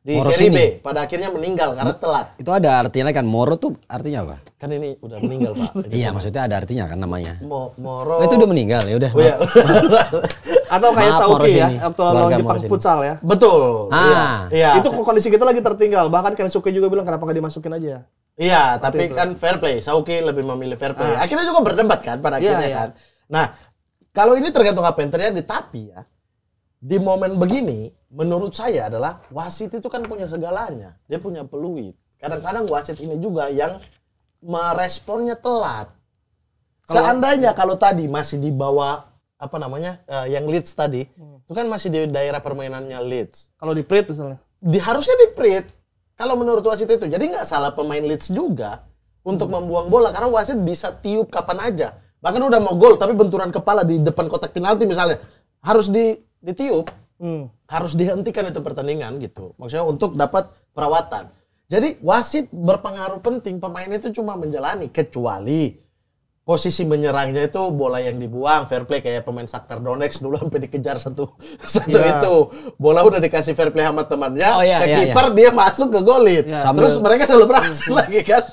di Serie B pada akhirnya meninggal karena telat. Itu ada artinya kan, Moro tuh artinya apa? Kan ini udah meninggal, Pak. Iya, maksudnya ada artinya kan namanya. Moro. Itu udah meninggal ya udah. Oh, iya. Atau kayak Sauki ya, waktu lawan Keluarga Jepang Morosini. futsal ya. Betul. Iya. Itu kondisi kita lagi tertinggal. Bahkan Kensuke juga bilang kenapa nggak dimasukin aja. Iya, tapi kan fair play. Sauki lebih memilih fair play. Akhirnya juga berdebat kan pada akhirnya kan. Nah, kalau ini tergantung apa yang terjadi, tapi ya di momen begini, menurut saya adalah wasit itu kan punya segalanya. Dia punya peluit. Kadang-kadang wasit ini juga yang meresponnya telat. Seandainya kalau tadi masih di bawah yang Leeds tadi, itu kan masih di daerah permainannya Leeds. Kalau di Prit misalnya. Harusnya di Prit. Kalau menurut wasit itu, jadi nggak salah pemain Leeds juga untuk membuang bola karena wasit bisa tiup kapan aja. Bahkan udah mau gol tapi benturan kepala di depan kotak penalti misalnya harus ditiup, harus dihentikan itu pertandingan gitu. Maksudnya untuk dapat perawatan. Jadi wasit berpengaruh penting, pemain itu cuma menjalani kecuali posisi menyerangnya itu bola yang dibuang fair play kayak pemain Shakhtar Donetsk dulu sampai dikejar satu itu. Bola udah dikasih fair play sama temannya, kiper dia masuk ke golin. Terus mereka selalu berhasil lagi kan.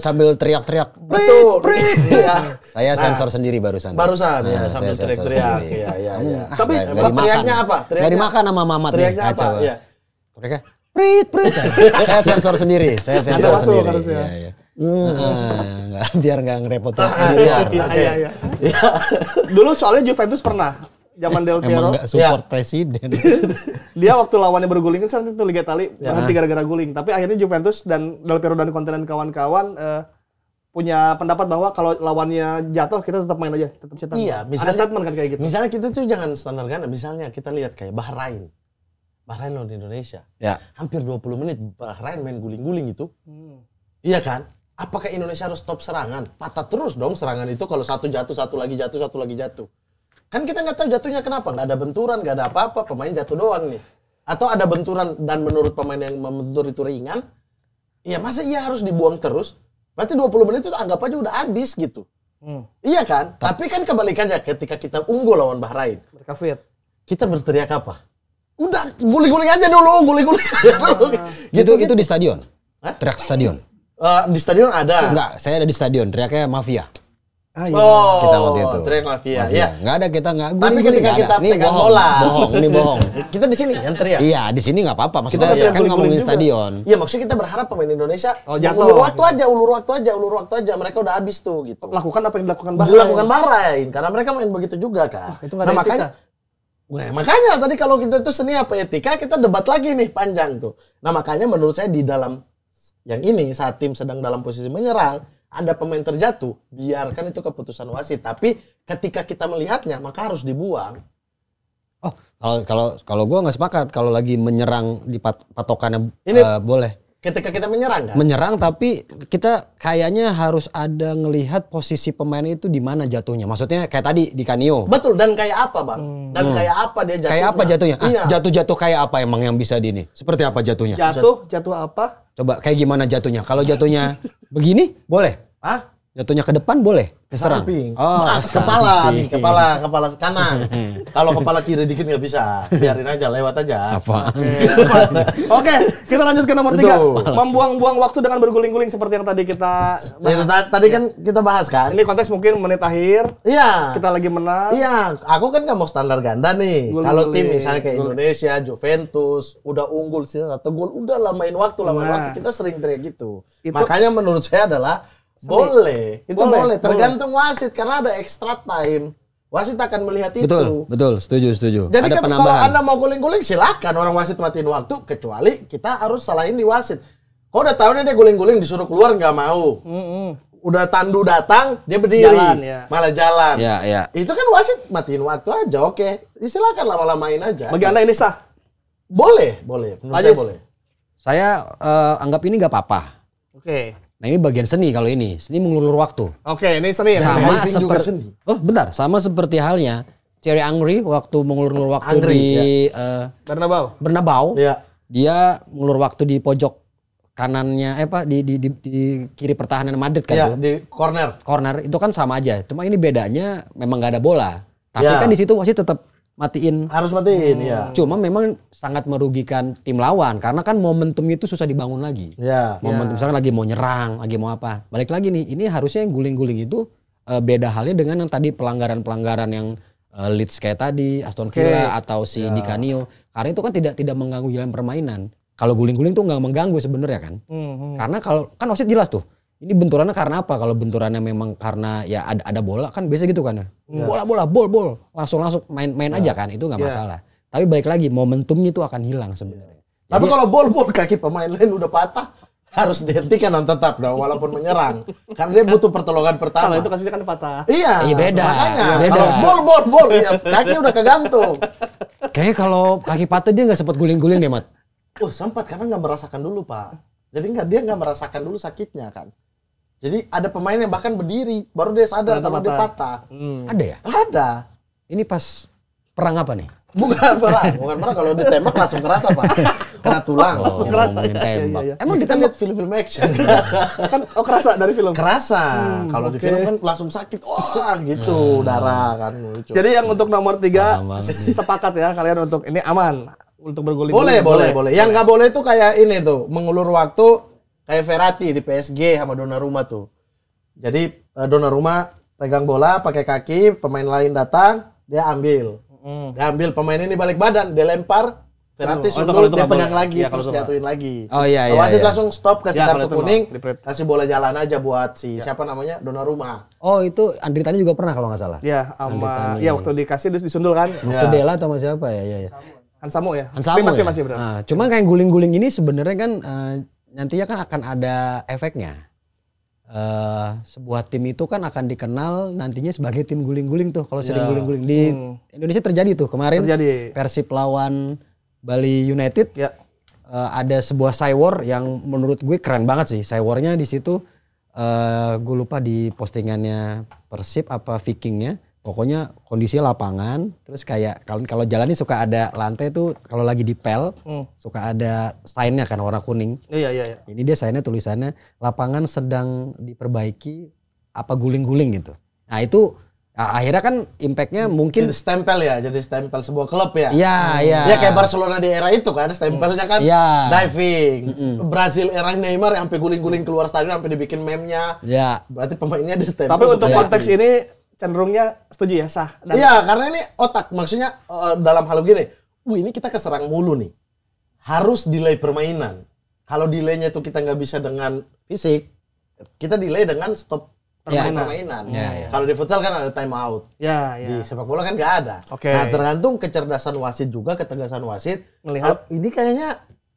Sambil teriak-teriak. Betul. Saya sensor sendiri barusan. Sambil teriak-teriak. Iya. Tapi teriaknya apa? Dari makan sama mamat. Teriaknya apa? Iya. Teriaknya Prit. Saya sensor sendiri. Iya. Biar nggak ngerepotin. Iya. Dulu soalnya Juventus pernah zaman Del Piero. Emang nggak support presiden. Dia waktu lawannya berguling kan itu Liga Italia berhenti gara-gara guling. Tapi akhirnya Juventus dan Del Piero dan Conte dan kawan-kawan punya pendapat bahwa kalau lawannya jatuh kita tetap main aja, tetap cetak. Iya, ada statement kan kayak gitu. Misalnya kita tuh jangan standar ganda. Misalnya kita lihat kayak Bahrain lawan Indonesia. Ya. Hampir 20 menit Bahrain main guling-guling itu. Iya kan? Apakah Indonesia harus stop serangan? Patah terus dong serangan itu kalau satu jatuh, satu lagi jatuh. Kan kita nggak tahu jatuhnya kenapa. Nggak ada benturan, nggak ada apa-apa. Pemain jatuh doang nih. Atau ada benturan dan menurut pemain yang membentur itu ringan. Iya, masa iya harus dibuang terus? Berarti 20 menit itu anggap aja udah habis gitu. Iya kan? Tapi kan kebalikannya ketika kita unggul lawan Bahrain. Mereka fit. Kita berteriak apa? Udah guling-guling aja dulu, guling-guling aja dulu. Gitu di stadion? Teriak stadion? Di stadion ada. Enggak, saya ada di stadion, teriaknya mafia. Kita waktu itu. Teriak mafia. Iya. Enggak ada, kita enggak. Tapi ketika kita pegang bola. Ini bohong. Kita di sini yang teriak. Iya, di sini enggak apa-apa. Maksudnya kan ngomongin stadion. Iya, maksudnya kita berharap pemain Indonesia ulur waktu aja. Mereka udah habis tuh gitu. Lakukan apa yang dilakukan Bahrain. Dilakukan Bahrain karena mereka main begitu juga kan. Itu enggak ada etika. Makanya tadi kalau kita itu seni apa etika, kita debat lagi nih panjang tuh. Nah, makanya menurut saya di dalam yang ini saat tim sedang dalam posisi menyerang, ada pemain terjatuh, biarkan itu keputusan wasit. Tapi ketika kita melihatnya, maka harus dibuang. Oh, kalau gue nggak sepakat kalau lagi menyerang di patokannya boleh. Ketika kita menyerang kan? Menyerang, tapi kita kayaknya harus ada ngelihat posisi pemain itu di mana jatuhnya. Maksudnya kayak tadi di Canio. Betul, dan kayak apa bang? Dan kayak apa dia jatuhnya? Kayak apa jatuhnya? Iya. Jatuh kayak apa emang yang bisa di ini? Seperti apa jatuhnya? Jatuh apa? Coba kayak gimana jatuhnya? Kalau jatuhnya begini, boleh? Jatuhnya ke depan boleh? Keserang? Samping. Oh, Kepala samping. nih, kepala kanan. Kalau kepala kiri dikit nggak bisa. Biarin aja, lewat aja. Apa? Oke, kita lanjut ke nomor 3. Betul. Membuang-buang waktu dengan berguling-guling seperti yang tadi kita Itu tadi kan kita bahas kan. Ini konteks mungkin menit akhir, Iya. kita lagi menang. Iya, aku kan nggak mau standar ganda nih. Gol Kalau tim guling. misalnya kayak Gol. Indonesia, Juventus, udah unggul sisa 1 gol, udah lamain waktu. Kita sering teriak gitu. Itu- Makanya menurut saya adalah boleh. Itu Boleh, boleh. Tergantung wasit karena ada extra time. Wasit akan melihat itu. Betul, setuju. Jadi Ada kan kalau penambahan. Anda mau guling-guling silakan orang wasit matiin waktu, kecuali kita harus salahin di wasit. Kau udah tahu nih dia guling-guling disuruh keluar nggak mau. Udah tandu datang dia berdiri, Jalan, ya. malah jalan. Ya. Itu kan wasit matiin waktu aja, oke. Silakan lama-lamain aja. Bagi Anda ini sah. Boleh. Menurut saya Ajis. boleh. Saya anggap ini nggak apa-apa. Oke. Nah ini bagian seni kalau ini. Seni mengulur waktu. Oke, ini seni ya. Sama diving juga seperti seni. sama seperti halnya Thierry Henry waktu mengulur waktu Henry, di Bernabeu. Bernabeu. Iya. Dia mengulur waktu di pojok kanannya di kiri pertahanan Madrid kan Iya, tuh. di corner. Corner itu kan sama aja. Cuma ini bedanya memang nggak ada bola. Tapi Ya. kan di situ wasit tetap matiin. Harus matiin, ya. Cuma memang sangat merugikan tim lawan karena kan momentum itu susah dibangun lagi. Ya. Momentum misalkan lagi mau nyerang, lagi mau apa. Balik lagi nih, ini harusnya yang guling-guling itu beda halnya dengan yang tadi pelanggaran-pelanggaran yang Leeds kayak tadi, Aston Villa atau si Di Canio. Karena itu kan tidak mengganggu jalan permainan. Kalau guling-guling tuh nggak mengganggu sebenarnya kan. Karena kalau kan wasit jelas tuh. Ini benturannya karena apa? Kalau benturannya memang karena ya ada bola kan biasa gitu kan ya. Bola, bol. Langsung main aja kan, itu nggak masalah. Tapi balik lagi momentumnya itu akan hilang sebenarnya. Tapi kalau bol kaki pemain lain udah patah, harus dihentikan on tetap dong walaupun menyerang. Karena dia butuh pertolongan Kalau pertama. itu kasusnya kan patah. Iya, Iya, beda. Makanya Beda. kalau bol, ya, kaki udah kegantung. Kayaknya kalau kaki patah dia nggak sempat guling-guling deh, Mat. Sempat karena nggak merasakan dulu, Pak. Jadi dia nggak merasakan dulu sakitnya kan. Jadi ada pemain yang bahkan berdiri baru dia sadar kalau dia patah. Ada ya? Ada. Ini pas perang apa nih? Bukan perang kalau ditembak langsung kerasa, Pak. Kena tulang. Oh, kerasa. ngomongin tembak. Iya. Emang kita lihat film-film action. Kan kerasa dari film. Kerasa. Kalau di film kan langsung sakit. Wah, gitu, darah kan lucu. Jadi yang untuk nomor 3 Aman. sepakat ya kalian untuk ini aman untuk berguling. Boleh. Yang nggak boleh itu kayak ini tuh, mengulur waktu kayak Verratti di PSG sama Donnarumma tuh. Jadi Donnarumma pegang bola pakai kaki, pemain lain datang, dia ambil. Dia ambil pemain ini balik badan, dia lempar, Verratti kalau sundul, itu dia nggak pegang boleh. lagi, Iya, kalau terus itu nggak. jatuhin lagi. Oh, iya. Wasit langsung stop, kasih Ya, kalau kartu itu kuning, nggak. Di-print. kasih bola jalan aja buat siapa namanya Donnarumma. Oh, itu Andri Tani juga pernah kalau nggak salah. Ya, sama ya waktu dikasih terus disundul kan. Waktu Dela atau sama siapa ya? Iya. Hansamu ya. Hansamu Tapi ya? masih benar. Nah, cuma kayak guling-guling ini sebenarnya kan nantinya kan akan ada efeknya. Sebuah tim itu kan akan dikenal nantinya sebagai tim guling-guling tuh kalau sering guling-guling di Indonesia terjadi tuh kemarin Terjadi. Persib lawan Bali United Ya. ada sebuah cywar yang menurut gue keren banget sih cywarnya di situ gue lupa di postingannya Persib apa Vikingnya. Pokoknya kondisinya lapangan, terus kayak kalau jalan ini suka ada lantai tuh kalau lagi dipel, suka ada sign-nya kan warna kuning. Iya. Ini dia sign-nya tulisannya lapangan sedang diperbaiki apa guling-guling gitu. Nah itu akhirnya kan impact-nya mungkin Jadi stempel ya, jadi stempel sebuah klub ya. iya. Ya kayak Barcelona di era itu kan, stempelnya kan Iya. diving. Brazil era Neymar yang sampai guling-guling keluar stadion sampai dibikin meme-nya. Ya. Berarti pemainnya di stempel. Tapi untuk supaya konteks diving. ini cenderungnya setuju ya, sah. Dan Iya, karena ini otak. Maksudnya dalam hal begini, ini kita keserang mulu nih. Harus delay permainan. Kalau delaynya itu kita nggak bisa dengan fisik, kita delay dengan stop permainan. Ya. Kalau di futsal kan ada time out. Ya. Di sepak bola kan nggak ada. Oke. Nah, tergantung kecerdasan wasit juga, ketegasan wasit. Melihat. Ini kayaknya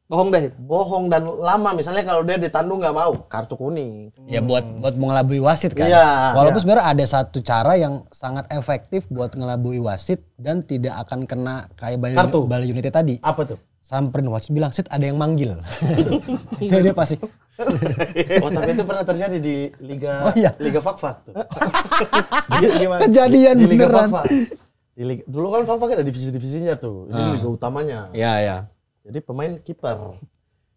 bohong deh. bohong dan lama. Misalnya kalau dia ditandu nggak mau, kartu kuning. Ya buat mengelabui wasit kan. Iya, Walaupun sebenarnya ada satu cara yang sangat efektif buat ngelabui wasit dan tidak akan kena kayak Kartu. Bali United tadi. Apa tuh? Samperin wasit bilang, "Sit, ada yang manggil." Kayak dia pasti. Oh, tapi itu pernah terjadi di Liga Oh, iya. Liga Fakfak tuh. Gimana? Kejadian Di Liga beneran. Fakfak. Dulu kan Fakfak ada divisi-divisinya tuh. Ini Liga utamanya. Iya. Jadi pemain kiper.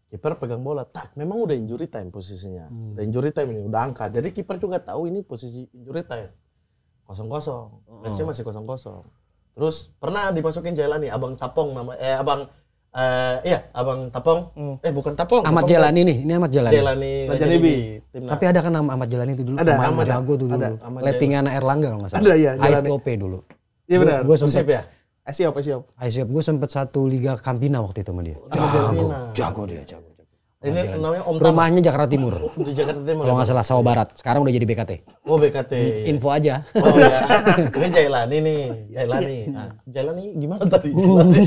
Kiper pegang bola, tak memang udah injury time posisinya. Udah injury time ini, udah angkat. Jadi kiper juga tahu ini posisi injury time. 0-0. Matchnya masih 0-0. Terus pernah dimasukin Jailani, Abang Tapong Abang Tapong. Bukan Tapong. Ahmad Tapong Jailani nih, ini Ahmad Jailani. Jailani Najaribi. timnas. Tapi ada kan nama Ahmad Jailani itu dulu. Ada, pemain Ahmad jago tuh dulu. ada. Ahmad Lettingan Erlangga kalau nggak salah. Ada, iya, Jailani. ASOP dulu. Iya benar. Gue Persib sempet ya? Siap. ASOP gue sempet satu Liga Campina waktu itu sama dia. Jago dia, jago. Ini namanya Om Tam. Rumahnya Jakarta Timur. Di Jakarta Timur. Kalau nggak salah Sawah Barat. Sekarang udah jadi BKT. Oh BKT. Info aja. Oh ya. Ini Jailani nih. Jailani. Nah, Jailani gimana tadi? Jailani.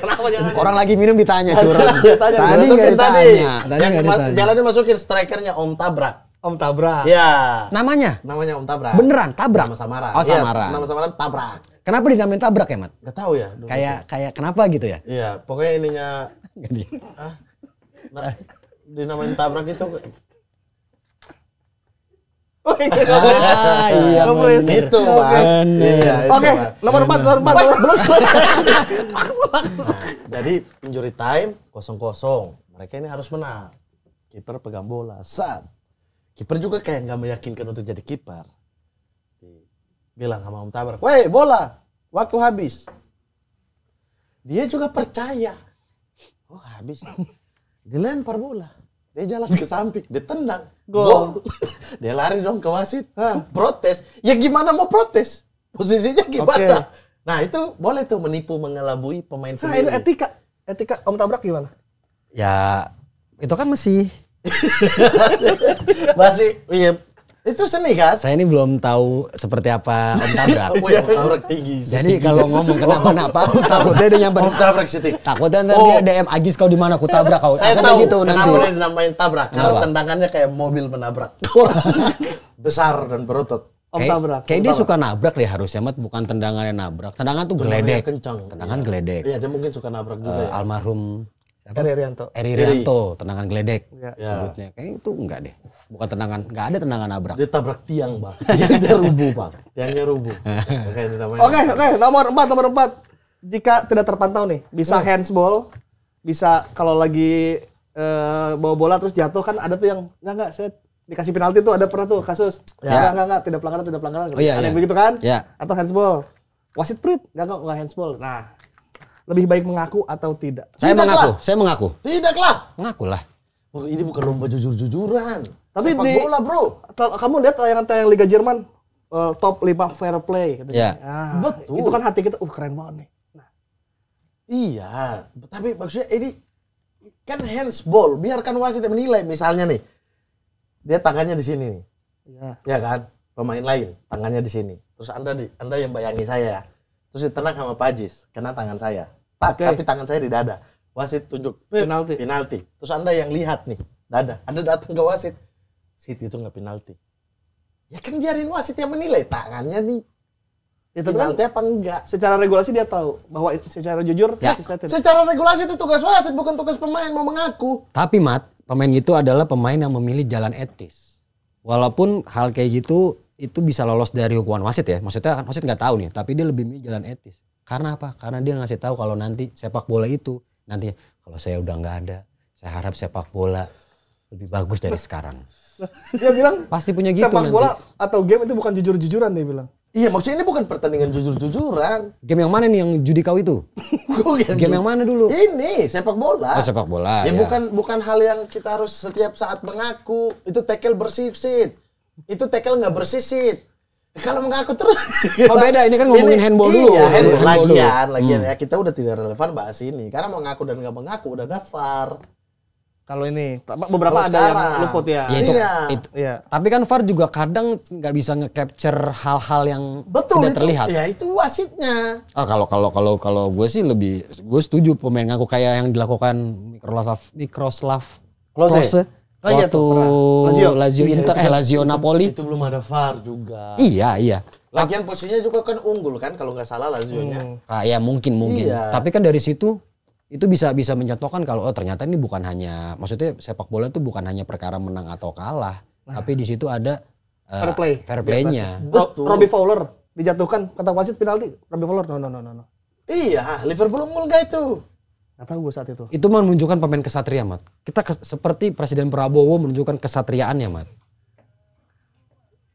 Kenapa Jailani? Orang lagi minum ditanya curang. Tadi Masukin nggak ditanya. Tadi Yang nggak ditanya. Jailani masukin strikernya Om Tabrak. Om Tabrak. Ya. Namanya? Namanya Om Tabrak. Beneran Tabrak? Nama samaran. Oh, Iya, samaran. nama samaran Tabrak. Kenapa dinamain Tabrak ya, Mat? Gak tahu ya. dulu. Kayak kenapa gitu ya? Iya, pokoknya ininya Nggak di- dinamain Tabrak itu Oh, iya Nggak boleh bener. itu, Bang. Iya, itu, Oke, Bang. nomor 4. Belum selesai. Jadi injury time 0-0. Mereka ini harus menang. Kiper pegang bola. Saat kiper juga kayak nggak meyakinkan untuk jadi kiper. Bilang sama Om Tabrak, "Weh, bola. Waktu habis." Dia juga percaya. Oh, habis. Dilempar bola. Dia jalan ke samping, dia tendang. Gol. Dia lari dong ke wasit. Protes. Ya gimana mau protes? Posisinya gimana? Nah, itu boleh tuh menipu mengelabui pemain Nah, ini sendiri. etika Om Tabrak gimana? Ya itu kan masih. Masih iya. Itu seni kan? Saya ini belum tahu seperti apa Om Tabrak. Wih, Om Tabrak tinggi. Jadi kalau ngomong kenapa-napa, takutnya dia nyamper. Om Tabrak sih. Takutnya nanti dia DM Ajis kau di mana aku tabrak kau. Saya Takutnya tahu gitu kenapa nanti. boleh dinamain tabrak. Karena Kenapa? tendangannya kayak mobil menabrak. Besar dan berotot. Om Tabrak. Kayak dia suka nabrak deh harusnya, Mat, bukan tendangan yang nabrak. Tendangan tuh geledek. Kencang. Tendangan geledek. Iya, dia mungkin suka nabrak juga ya. Almarhum Eri Rianto. Eri Rianto, tendangan geledek Ya. sebutnya. Kayaknya itu enggak deh. Bukan tendangan, enggak ada tendangan nabrak. Dia tabrak tiang, Bang. Tiangnya rubuh, Bang. Tiangnya rubuh. Makanya dinamain. Oke, nomor 4. Jika tidak terpantau nih, bisa handsball, bisa kalau lagi bawa bola terus jatuh kan ada tuh yang enggak saya dikasih penalti tuh ada pernah tuh kasus. Ya. Enggak, tidak pelanggaran gitu. Oh, iya, Ada iya. yang begitu kan? Ya. Atau handsball. Wasit prit, enggak handsball. Nah, lebih baik mengaku atau tidak? Saya Tidaklah. mengaku. Tidaklah. Mengaku lah. Oh, ini bukan lomba jujur-jujuran. Tapi Sepak di- bola, Bro. Kamu lihat tayangan Liga Jerman top 5 fair play gitu. Ya. Nah, Betul. Itu kan hati kita, keren banget nih. Nah, Iya, tapi maksudnya ini kan handsball, biarkan wasit yang menilai. Misalnya nih, dia tangannya di sini nih, iya. ya kan? Pemain lain tangannya di sini. Terus Anda yang bayangi saya ya. Terus ditendang sama Pak Ajis, kena tangan saya. Oke. Tapi tangan saya di dada. Wasit tunjuk Penalti. penalti. Terus Anda yang lihat nih, dada. Anda datang ke wasit, itu nggak penalti. Ya kan biarin wasit yang menilai tangannya nih. Itu kan Penalti apa enggak? secara regulasi dia tahu bahwa secara jujur Ya. saya tidak. Secara regulasi itu tugas wasit, bukan tugas pemain mau mengaku. Tapi Mat, pemain itu adalah pemain yang memilih jalan etis. Walaupun hal kayak gitu itu bisa lolos dari hukuman wasit ya. Maksudnya kan wasit nggak tahu nih, tapi dia lebih milih jalan etis. Karena apa? Karena dia ngasih tahu kalau nanti sepak bola itu nanti kalau saya udah nggak ada, saya harap sepak bola lebih bagus dari sekarang. Dia bilang Pasti punya gitu sepak nanti. bola atau game itu bukan jujur-jujuran dia bilang. Iya, maksudnya ini bukan pertandingan jujur-jujuran. Game yang mana nih yang judi kau itu? Game yang mana dulu? Ini sepak bola. Oh, sepak bola. Ya, Ya. bukan hal yang kita harus setiap saat mengaku. Itu tackle bersisit. Itu tackle nggak bersisit. Kalau mengaku terus. Oh, beda. Ini kan ngomongin handball dulu. Iya, Handball dulu. lagian ya kita udah tidak relevan bahas ini. Karena mengaku dan nggak mengaku udah daftar. Kalau ini beberapa Kalau ada yang sekarang. luput ya. Ya, itu, Iya. Iya. Tapi kan VAR juga kadang nggak bisa nge-capture hal-hal yang Betul tidak itu. terlihat. Ya itu wasitnya. Ah, kalau gue sih gue setuju pemain ngaku kayak yang dilakukan Miroslav Klose Oh iya waktu tuh, pernah. Lazio Inter Lazio Napoli. Itu belum ada VAR juga. Iya. Lagian posisinya juga kan unggul kan kalau nggak salah Lazio-nya. Ya mungkin. Iya. Tapi kan dari situ itu bisa mencontohkan kalau ternyata ini bukan hanya maksudnya sepak bola itu bukan hanya perkara menang atau kalah, tapi di situ ada Fair play. fair play-nya. Betul. Robbie Fowler dijatuhkan kata wasit penalti. Robbie Fowler no. Iya, Liverpool unggul nggak itu? Nggak tahu gue saat itu. Itu menunjukkan pemain kesatria, Mat. Kita seperti Presiden Prabowo menunjukkan kesatriaannya, Mat.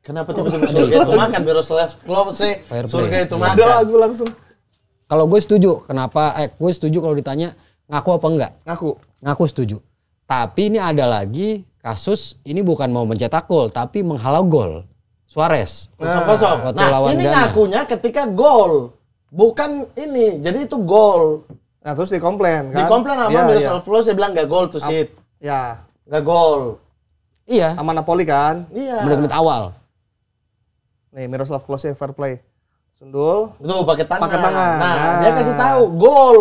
Kenapa tiba-tiba surga itu makan? Miroslav Klose, Fair play. surga itu Ada makan. lagu langsung. Kalau gue setuju, gue setuju kalau ditanya ngaku apa enggak? Ngaku setuju. Tapi ini ada lagi kasus, ini bukan mau mencetak gol, tapi menghalau gol. Suarez. Kosong-kosong. Waktu Nah, lawan ini Ghana. ngakunya ketika gol. Bukan ini. Jadi itu gol. Nah terus dikomplain kan? Dikomplain sama Iya, Miroslav Klose bilang gak gol tuh Sid. Ya, Gak gol. Iya, sama Napoli kan? Iya. menit-menit awal. Nih Miroslav Klose fair play. Sundul. Tuh pakai tangan. Pakai tangan. Nah, Nah. dia kasih tahu gol.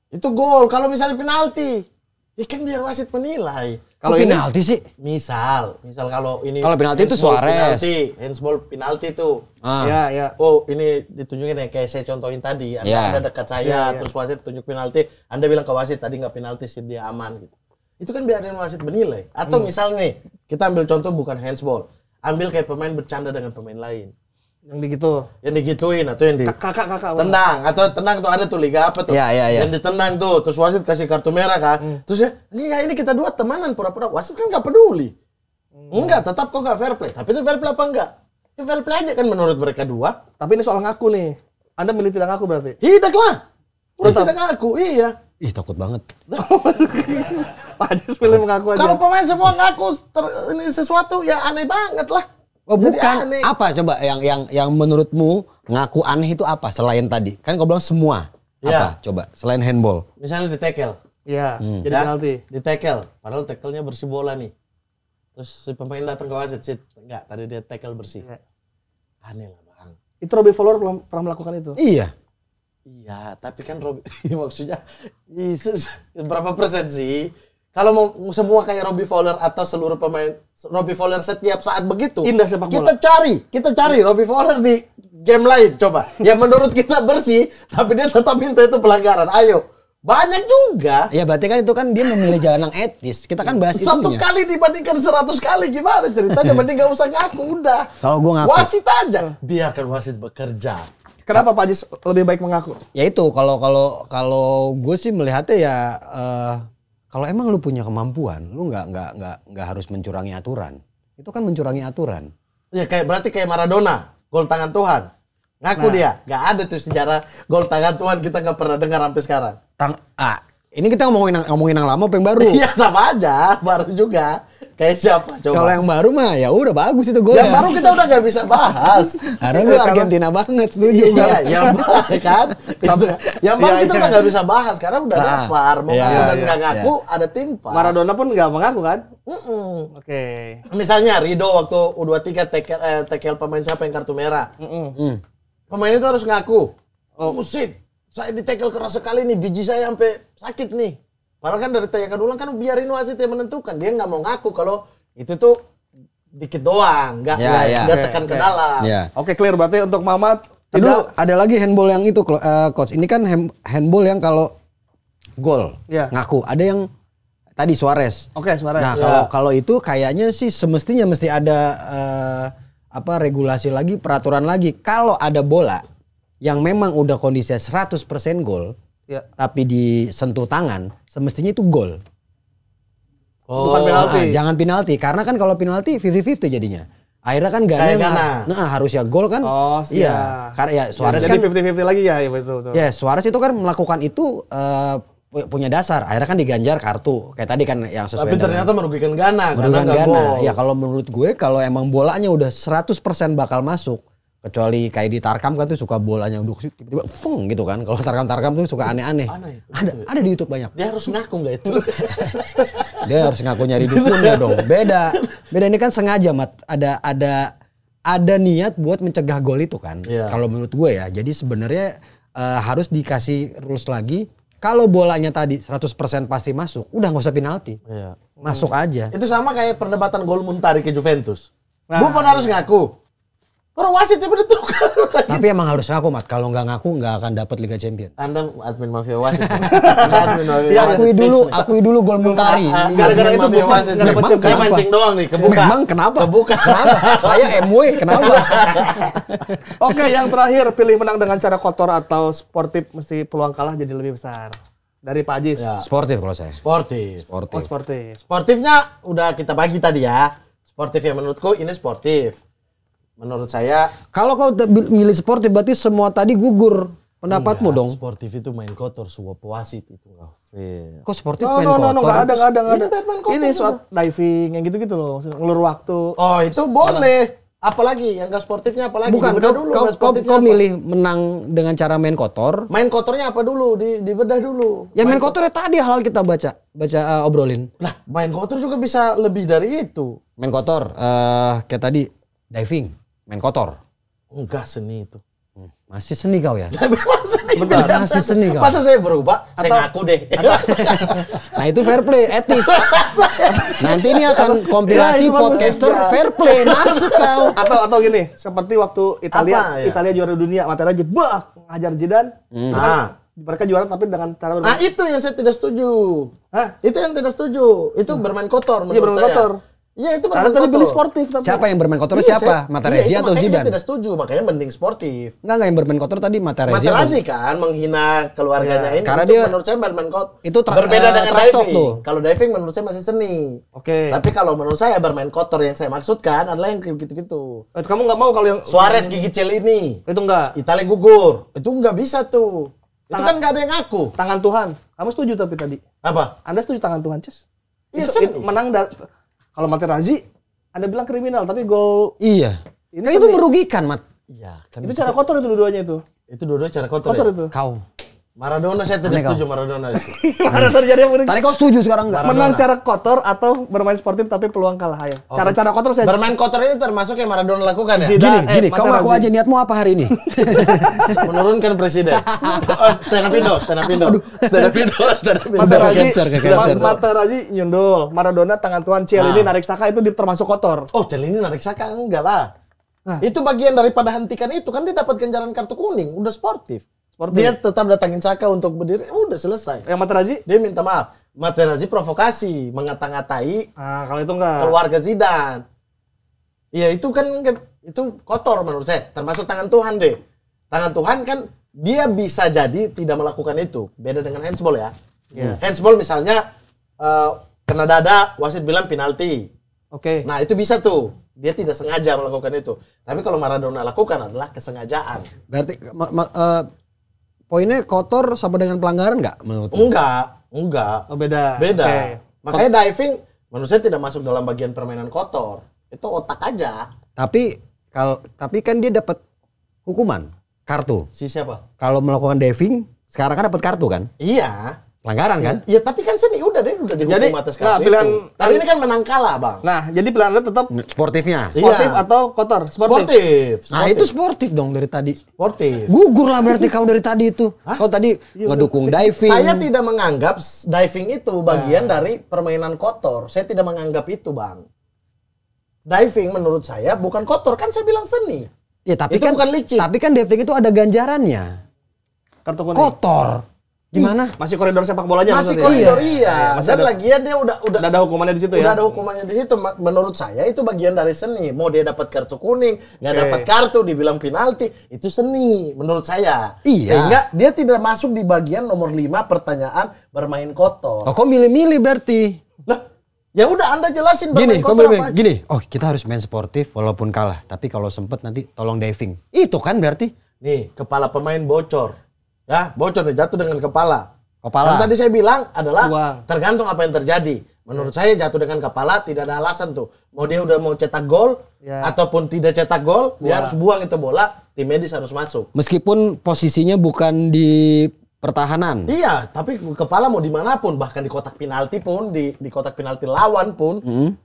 Itu gol. Kalau misalnya penalti, ya kan biar wasit menilai. Kalau penalti sih. Misal kalau ini Kalau penalti itu handsball Suarez. handsball penalti tuh. Ya, ya. Oh, ini ditunjukin ya kayak saya contohin tadi. Anda dekat saya, terus wasit tunjuk penalti. Anda bilang ke wasit tadi nggak penalti sih, dia aman gitu. Itu kan biarin wasit menilai. Atau misal nih, kita ambil contoh bukan handsball. Ambil kayak pemain bercanda dengan pemain lain. Yang begitu. Yang digituin atau yang di Kakak. tendang atau tenang tuh ada tuh liga apa tuh Iya. yang ditendang tuh terus wasit kasih kartu merah kan terus ya ini kita dua temanan pura-pura wasit kan nggak peduli enggak tetap kok nggak fair play tapi itu fair play apa enggak ya fair play aja kan menurut mereka dua Tapi ini soal ngaku nih. Anda milih tidak ngaku berarti? tidak lah udah tidak ngaku iya Ih, takut banget. Pak Ajis pilih mengaku aja. kalau pemain semua ngaku ini sesuatu ya aneh banget lah. Oh, Jadi bukan. aneh. Apa coba yang menurutmu ngaku aneh itu apa selain tadi? Kan kau bilang semua. Iya. Apa? Coba selain handball. Misalnya di tackle Iya, jadi ya, penalti. di tackle padahal tackle-nya bersih bola nih terus si pemain datang ke wasit Sid enggak tadi dia tackle bersih Iya. aneh lah bang. Itu Robbie Fowler pernah melakukan itu. Iya. Iya, tapi kan maksudnya berapa persen sih? Kalau mau semua kayak Robbie Fowler atau seluruh pemain Robbie Fowler setiap saat begitu. Indah sepak bola. Kita cari Robbie Fowler di game lain coba. Yang menurut kita bersih, tapi dia tetap minta itu pelanggaran. Ayo. Banyak juga. Ya berarti kan itu kan dia memilih jalan yang etis. Kita kan bahas Satu itunya. kali dibandingkan 100 kali gimana ceritanya? Mending gak usah ngaku udah. Kalau gua ngaku. Wasit aja. Biarkan wasit bekerja. Kenapa Pak Ajis lebih baik mengaku? Ya itu kalau gue sih melihatnya ya kalau emang lu punya kemampuan, lu nggak harus mencurangi aturan. Itu kan mencurangi aturan. Ya berarti kayak Maradona, gol tangan Tuhan. Ngaku dia, nggak ada tuh sejarah gol tangan Tuhan kita nggak pernah dengar sampai sekarang. Ini kita ngomongin yang lama apa yang baru? Iya sama aja, baru juga. Kayak siapa coba? Kalau yang baru mah ya udah bagus itu gol. Yang baru kita udah nggak bisa bahas. Karena gue Argentina banget setuju. Iya, yang baru kan. Yang baru kita udah nggak bisa bahas karena udah ada VAR. Mau ngaku dan nggak ngaku ada tim VAR. Maradona pun nggak mengaku kan? Oke. Misalnya Rido waktu U23 tackle pemain siapa yang kartu merah. Pemain itu harus ngaku. Oh, Sid, saya di tackle keras sekali nih, biji saya sampai sakit nih. Padahal kan dari tayangan ulang kan biarin wasit yang menentukan. Dia nggak mau ngaku kalau itu tuh dikit doang, nggak tekan ke dalam. Ya. Oke, clear berarti untuk Mamat. Ada lagi handball yang itu coach. Ini kan handball yang kalau gol ngaku. Ada yang tadi Suarez. Oke, Suarez. Nah, kalau itu kayaknya sih semestinya mesti ada regulasi lagi, peraturan lagi. Kalau ada bola yang memang udah kondisinya 100% gol, tapi disentuh tangan, semestinya itu gol. Bukan penalti. Jangan penalti, karena kan kalau penalti 50-50 jadinya. Akhirnya kan Ghana harus ya gol kan? Oh, iya. Karena ya Suarez jadi kan 50-50 lagi ya, betul. Ya, Suarez itu kan melakukan itu punya dasar. Akhirnya kan diganjar kartu. Kayak tadi kan yang sesuai. Tapi ternyata merugikan Ghana. Merugikan Ghana. Ya kalau menurut gue kalau emang bolanya udah 100% bakal masuk. Kecuali kayak di Tarkam kan tuh suka bolanya udah tiba-tiba feng gitu kan. Kalau Tarkam tuh suka aneh-aneh. Ada di YouTube banyak. Dia harus ngaku nggak itu? Dia harus ngaku nyari dukunnya dong. Beda ini kan sengaja, Mat. Ada niat buat mencegah gol itu kan. Kalau menurut gue ya. Jadi sebenarnya harus dikasih rules lagi. Kalau bolanya tadi 100% pasti masuk, udah nggak usah penalti. Masuk aja. Itu sama kayak perdebatan gol Muntari ke Juventus. Buffon harus ngaku. Orang wasitnya menentukan. Tapi emang harus ngaku, Mat. Kalau nggak ngaku nggak akan dapat Liga Champion. Anda admin mafia wasit. Akui dulu gol Muntari. Gara-gara itu wasit. Saya mancing doang nih, kebuka. Memang kenapa? Kebuka. Saya MW, kenapa? Oke, yang terakhir, pilih menang dengan cara kotor atau sportif mesti peluang kalah jadi lebih besar. Dari Pak Ajis. Ya. Sportif kalau saya. Sportif. Oh, sportif. Sportifnya udah kita bagi tadi ya. Sportif yang menurutku ini sportif. Menurut saya Kalau kau milih sportif berarti semua tadi gugur pendapatmu enggak, dong. sportif itu main kotor, suap wasit itu nggak fair. Kok sportif No, main no, no, kotor? no, nggak ada. Ini main kotor Ini juga. soal diving yang gitu-gitu loh, ngelur waktu. Oh itu boleh. Apalagi yang nggak sportifnya apalagi? Bukan, Dibedah kau, dulu. kau, nggak kau, sportifnya kau apa. milih menang dengan cara main kotor. Main kotornya apa dulu? Dibedah dulu. Ya main kotornya tadi hal kita baca obrolin. Nah, main kotor juga bisa lebih dari itu. Main kotor, kayak tadi diving, main kotor. Enggak seni itu. Masih seni kau ya? Bentar, masih seni kau. Masa saya berubah? Saya ngaku deh. Nah itu fair play, etis. Nanti ini akan kompilasi Ya, itu bagus. podcaster Ya. fair play masuk kau. Atau gini, seperti waktu Italia, Apa, ya? Italia juara dunia, Materazzi ngajar Zidane. Itu kan mereka juara tapi dengan cara Nah itu yang saya tidak setuju. Hah? Itu yang tidak setuju. Itu bermain kotor menurut Iya, bermain saya. kotor. Iya itu Karena bermain tadi kotor. pilih sportif tapi. Siapa yang bermain kotor? Iya, Siapa? Materazzi itu atau makanya Zidane? saya tidak setuju, makanya mending sportif. Enggak yang bermain kotor tadi Materazzi. Materazzi kan menghina keluarganya ini. Karena itu dia- menurut saya bermain kotor. itu berbeda dengan trash talk diving. tuh. Kalau diving menurut saya masih seni. Oke. Tapi kalau menurut saya bermain kotor yang saya maksudkan adalah yang kayak gitu-gitu. Kamu nggak mau kalau yang Suarez gigit Cielini, itu enggak Italia gugur. Itu nggak bisa tuh. Itu kan nggak ada yang ngaku. tangan Tuhan. Kamu setuju tapi tadi. Apa? Anda setuju tangan Tuhan, Ces? Iya, Itu seni. menang kalau Materazzi Anda bilang kriminal tapi gol Iya. Ini Kan itu seni. merugikan, Mat. Iya, kan itu cara kotor itu dua-duanya itu. itu dua-duanya cara kotor. Kotor Ya? itu. Kau. Maradona saya tidak Aneh kau. setuju Maradona itu. Mana terjadi apa? Tadi kau setuju sekarang enggak? Menang cara kotor atau bermain sportif tapi peluang kalah ayo. Cara-cara kotor saya Bermain kotor ini termasuk yang Maradona lakukan ya? Zidane. Gini, kau Materazzi. ngaku aja niatmu apa hari ini? Menurunkan presiden. Oh, stand up Indo. Materazzi, Ke cancer. Materazzi nyundul, Maradona tangan Tuhan, Cielini narik Saka itu termasuk kotor. Oh, Cielini narik Saka enggak lah. Nah. Itu bagian daripada hentikan itu kan dia dapat ganjaran kartu kuning, udah sportif. Dia tetap datangin Saka untuk berdiri, udah selesai. Yang Materazzi? Dia minta maaf. Materazzi provokasi, mengata-ngatai Kalau itu enggak. keluarga Zidane. Iya, itu kan itu kotor menurut saya, termasuk tangan Tuhan deh. Tangan Tuhan kan dia bisa jadi tidak melakukan itu. Beda dengan handsball ya. Handsball misalnya kena dada, wasit bilang penalti. Oke. Nah, itu bisa tuh. Dia tidak sengaja melakukan itu. Tapi kalau Maradona lakukan adalah kesengajaan. Berarti poinnya kotor sama dengan pelanggaran enggak menurutmu? Enggak. Oh, beda. Beda. Oke. Makanya diving menurut saya tidak masuk dalam bagian permainan kotor. Itu otak aja. Tapi kan dia dapat hukuman, kartu. Si siapa? Kalau melakukan diving, sekarang kan dapat kartu kan? Iya. Pelanggaran kan? Iya, tapi kan seni udah dihukum Jadi, atas nah, kartu pilihan- itu. Tapi ini kan menang kalah, Bang. Nah, jadi pilihan Anda tetap Sportifnya. sportif Iya. atau kotor? Sportif. Nah itu sportif dong dari tadi. sportif. Gugur lah berarti kau dari tadi itu. Kau tadi ngedukung diving. Saya tidak menganggap diving itu bagian dari permainan kotor. Saya tidak menganggap itu, Bang. Diving menurut saya bukan kotor, kan saya bilang seni. Ya, tapi Itu kan bukan licin. Tapi kan diving itu ada ganjarannya. Kartu kuning. Kotor. Gimana? Masih koridor sepak bolanya Masih maksudnya? koridor iya. Masih Dan ada, lagian dia udah ada hukumannya di situ udah ya. ada hukumannya di situ. Menurut saya itu bagian dari seni. Mau dia dapat kartu kuning, nggak Oke. dapat kartu, dibilang penalti, itu seni menurut saya. Iya. Sehingga dia tidak masuk di bagian nomor 5 pertanyaan bermain kotor. Oh, kau milih-milih berarti. Lah, ya udah Anda jelasin Gini, bermain kau kotor milih apa aja. gini. Oh, kita harus main sportif walaupun kalah. Tapi kalau sempet nanti tolong diving. Itu kan berarti Nih, kepala pemain bocor. Ya, bocor nih jatuh dengan kepala. kepala. Yang tadi saya bilang adalah Buang. tergantung apa yang terjadi. Menurut saya jatuh dengan kepala tidak ada alasan tuh. Mau dia udah mau cetak gol Ya. ataupun tidak cetak gol, dia harus buang itu bola, tim medis harus masuk. Meskipun posisinya bukan di pertahanan. Iya, tapi kepala mau dimanapun, bahkan di kotak penalti pun, di kotak penalti lawan pun,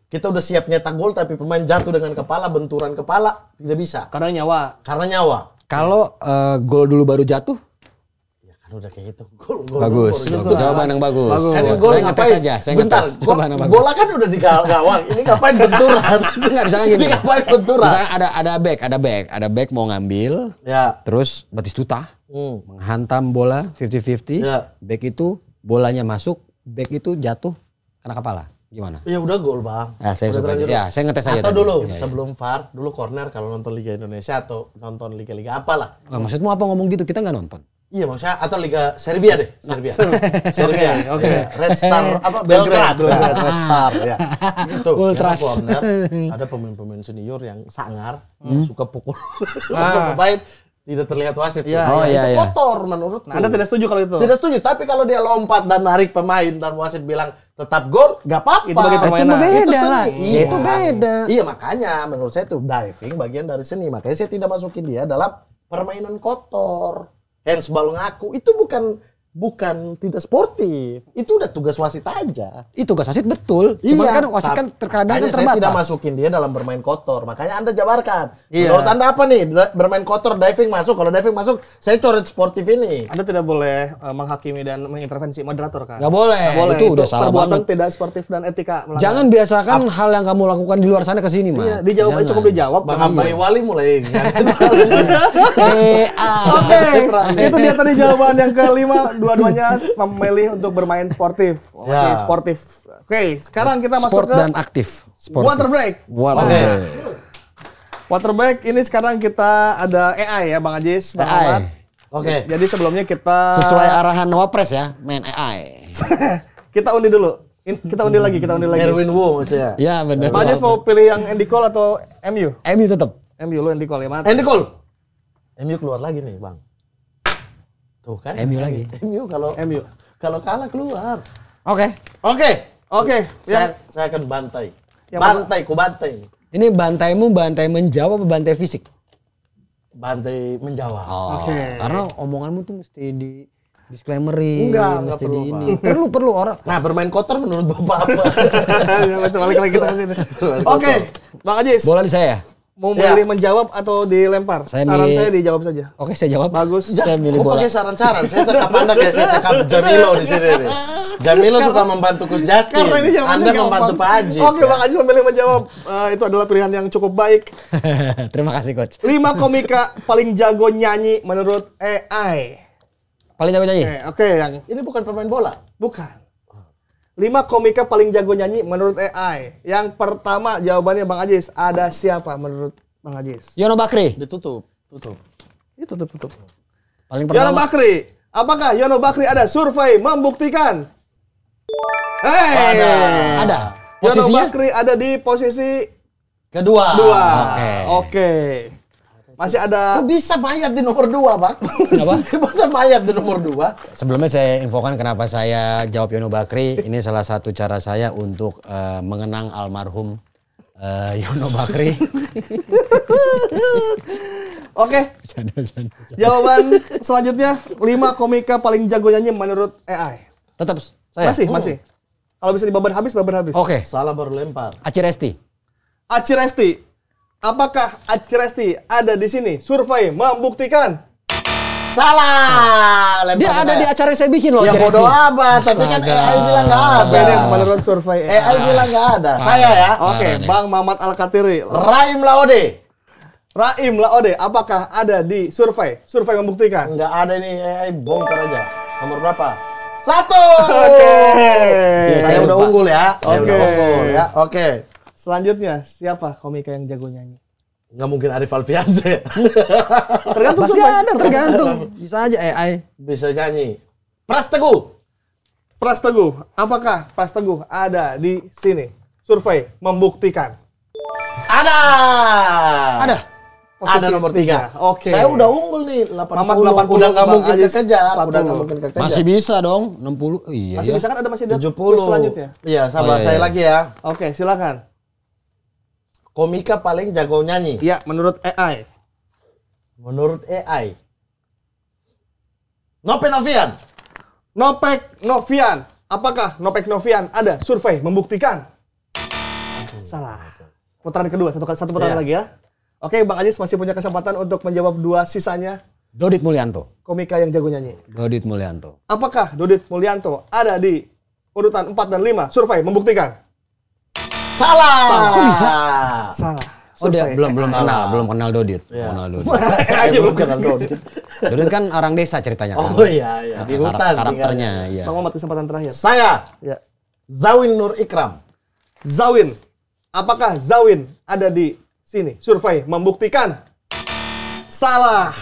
kita udah siap nyetak gol tapi pemain jatuh dengan kepala, benturan kepala, tidak bisa. Karena nyawa. Karena nyawa. Kalau gol dulu baru jatuh, Ya kan udah kayak gitu. Gol bagus. dulu baru Itu jawaban yang bagus. Kan Saya gol ngetes ngapain? aja, saya Bentar, ngetes. Jawaban yang bagus. bola kan udah di gawang. Ini ngapain benturan? Enggak, misalnya gini. Ini ngapain benturan? Misalnya ada back mau ngambil, Ya. terus Batistuta Hmm. menghantam bola 50-50. Ya. Back itu bolanya masuk, back itu jatuh kena kepala. Gimana? Ya udah gol, Bang. Ya, saya Udah suka terlanjur. aja. Ya, saya ngetes aja Atau tadi. dulu Ya, ya. sebelum VAR, dulu corner kalau nonton Liga Indonesia atau nonton liga-liga apalah. Maksudmu apa ngomong gitu? Kita nggak nonton. Iya maksudnya atau Liga Serbia deh, Serbia. Serbia. Oke. Ya, Red Star apa Belgrade, Red Star ya. Itu Ultras. yang corner, ada pemain-pemain senior yang sangar, suka pukul pemain tidak terlihat wasit. Iya, Nah, iya, itu iya. kotor menurutku. Nah, Anda tidak setuju kalau itu? Tidak setuju, tapi kalau dia lompat dan narik pemain dan wasit bilang tetap gol, nggak apa-apa. Itu bagi Itu permainan. mah beda seni. lah. Iya. Itu beda. Iya makanya menurut saya itu diving bagian dari seni. Makanya saya tidak masukin dia dalam permainan kotor. Handsball ngaku itu bukan tidak sportif. Itu udah tugas wasit aja. Itu tugas wasit betul. Cuma kan wasit kan terkadang kan makanya terbatas. saya tidak masukin dia dalam bermain kotor. Makanya Anda jabarkan. Iya. Menurut Anda apa nih? Bermain kotor, diving masuk. Kalau diving masuk, saya coret sportif ini. Anda tidak boleh menghakimi dan mengintervensi moderator kan? Nggak boleh. Nggak boleh. Itu udah salah perbuatan banget. tidak sportif dan etika melanggar. Jangan biasakan hal yang kamu lakukan di luar sana ke sini, Mas. Iya, dijawab aja, Jangan. cukup dijawab. Bang Jangan- Abai Wali mulai. Oke, itu dia tadi jawaban yang kelima. Dua-duanya memilih untuk bermain sportif. Masih Ya. sportif. Oke, sekarang kita masuk Sport ke dan aktif. Sportif. water break. Water Oke. break. Water break ini sekarang kita ada AI ya, Bang Ajis, Bang AI. Ahmad. Oke. Jadi sebelumnya kita Sesuai arahan Wapres ya, main AI. kita undi dulu. Kita undi lagi, kita undi lagi. Erwin Wu maksudnya. Ya benar. Bang Ajis mau pilih yang Andy Cole atau MU? MU tetap. MU lu Andy Cole ya, Mat. Andy Cole. MU keluar lagi nih, Bang. Tuh kan. MU lagi. MU MU. kalau kalah keluar. Oke. Oke, yang Saya akan bantai. Yang Ku bantai. Ini bantaimu bantai menjawab apa bantai fisik? Bantai menjawab. Oh, Oke. karena omonganmu tuh mesti di disclaimerin, Enggak mesti perlu, di ini. Pak. Perlu orang. Nah, bermain kotor menurut Bapak apa? Coba balik lagi kita ke sini. Oke, Bang Ajis. Bola di saya. Mau milih menjawab atau dilempar? Saya Saran milih- saya dijawab saja. Oke, saya jawab. Bagus. Saya milih Kok bola. pakai saran-saran? Saya sekap Anda kayak saya sekap Jamilo di sini nih. Jamilo suka membantu Coach Justin. Karena ini jawabannya Anda membantu gampang. Pak Ajis. Oke, ya. Bang Ajis memilih menjawab. Itu adalah pilihan yang cukup baik. Terima kasih, Coach. 5 komika paling jago nyanyi menurut AI. Paling jago nyanyi. Oke, yang Ini bukan pemain bola. bukan. 5 komika paling jago nyanyi menurut AI. Yang pertama jawabannya Bang Ajis. Ada siapa menurut Bang Ajis? Yono Bakri. Tutup. Itu tutup. Paling Yono pertama. Bakri. Apakah Yono Bakri ada survei membuktikan? Ada. Yono Posisinya? Bakri ada di posisi Kedua. 2. Oke. Masih ada Kok bisa mayat di nomor 2, Bang? Kenapa? Bisa mayat di nomor 2? Sebelumnya saya infokan kenapa saya jawab Yono Bakri. Ini salah satu cara saya untuk mengenang almarhum Yono Bakri. Oke. Jawaban selanjutnya 5 komika paling jago nyanyi menurut AI. Tetap saya. Masih. Kalau bisa dibabar habis, babar habis. Oke. Salah baru lempar. Aci Resti. Aci Resti. Apakah Aci Resti ada di sini? Survei membuktikan. Salah. Lempar Dia ke ada saya. di acara yang saya bikin loh. Ya Aci Resti. bodo amat, tapi kan Astaga. AI bilang nggak Apa ada. ini menurut survei AI? AI bilang nggak ada. Saya ya. Oke, Parah nih. Bang Mamat Al-Katiri. Raim Laode. Raim Laode, apakah ada di survei? Survei membuktikan. Nggak ada ini AI bongkar aja. Nomor berapa? 1. Oke. Saya udah unggul ya. Saya Oke. udah unggul ya. Oke. Selanjutnya, siapa komika yang jago nyanyi? Nggak mungkin Arif Alfiansyah. Tergantung Masih survei. ada tergantung. Bisa aja AI. Bisa nyanyi. Pras Teguh. Pras Teguh, apakah Pras Teguh ada di sini? Survei membuktikan. Ada. Ada. Posisi Ada nomor 3. Oke. Saya udah unggul nih 80. Mamat 80, Udah nggak Bang mungkin Ajis kekejar. 40. Udah nggak mungkin kekejar. Masih bisa dong. 60. Iya. Masih ya. bisa kan ada masih ada 70. quiz selanjutnya. Iya, sabar. Oh, iya, Saya iya. lagi ya. Oke, silakan. Komika paling jago nyanyi. Iya, menurut AI. Menurut AI. Nope Novian. Nopek Novian. Apakah Nopek Novian ada survei membuktikan? Salah. Putaran kedua, satu putaran Iya. lagi ya. Oke, Bang Ajis masih punya kesempatan untuk menjawab 2 sisanya Dodit Mulyanto. komika yang jago nyanyi. Dodit Mulyanto. Apakah Dodit Mulyanto ada di urutan 4 dan 5? Survei membuktikan. Salah. Kok bisa? Salah. Oh dia Survei. belum kenal Dodit. Iya. Belum kenal Dodit. Aja belum kenal Dodit. Dodit kan orang desa ceritanya. kan. Oh iya iya di hutan Karakternya, iya. Bang Mamat kesempatan terakhir. Saya Ya. Zawin Nur Ikram. Zawin. Apakah Zawin ada di sini? Survei membuktikan. Salah.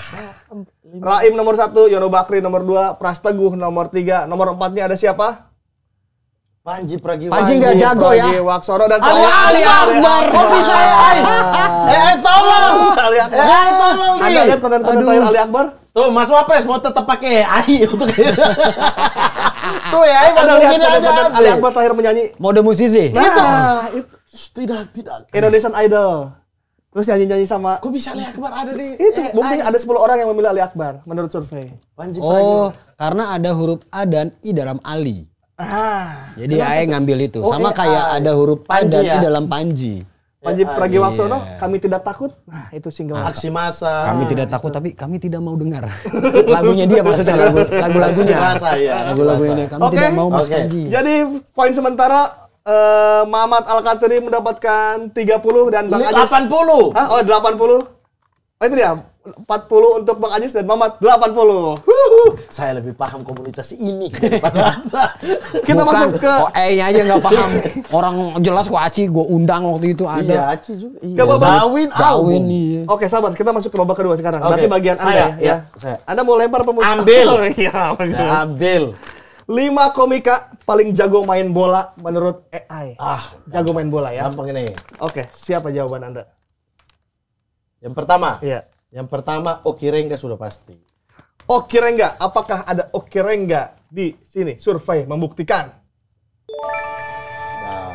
Raim nomor 1, Yono Bakri nomor 2, Pras Teguh nomor 3, nomor 4-nya ada siapa? Panji Pragiwaksono. Panji nggak jago ya. Pragiwaksono dan Ali Akbar. Kok bisa tolong. Ali Akbar. Tolong Anda nih. lihat konten-konten terakhir Ali Akbar? Tuh Mas Wapres mau tetap pakai AI untuk tuh ya, Anda lihat konten-konten Ali Akbar terakhir menyanyi? Mode musisi. Nah, itu Tidak. Indonesian Idol. Terus nyanyi-nyanyi sama Kok bisa Ali Akbar ada di itu buktinya ada 10 orang yang memilih Ali Akbar menurut survei. Panji Oh, karena ada huruf A dan I dalam Ali. Jadi AE ngambil itu. Sama kayak ada huruf A dan I dalam Panji. Panji Pragiwaksono, kami tidak takut. Nah, itu single. aksi massa. Kami tidak takut tapi kami tidak mau dengar. Lagunya dia maksudnya lagu-lagunya. Aksi massa, ya. Lagu-lagunya dia. Kami Oke. tidak mau Mas Oke. Panji. Jadi poin sementara Mamat Al-Katiri mendapatkan 30 dan Bang Ajis 80. Hah? Oh 80. Oh itu dia. 40 untuk Bang Ajis dan Mamat 80. Saya lebih paham komunitas ini daripada Anda. Kita masuk ke kok E-nya aja nggak paham. Orang jelas kok Aci gue undang waktu itu Iya, ada. Aci juga. Ke babak- Zawin album. iya. Oke, sabar. Kita masuk ke babak kedua sekarang. Oke. Berarti bagian Anda ya. saya. Anda mau lempar pemutih. Ambil. Oh, iya, Mas Saya Yunus. ambil. 5 komika paling jago main bola menurut AI. Jago main bola ya. Gampang ini. Oke, siapa jawaban Anda? Yang pertama. Iya. Yang pertama Oki Rengga sudah pasti. Oki Rengga, apakah ada Oki Rengga di sini? Survei membuktikan. Nah,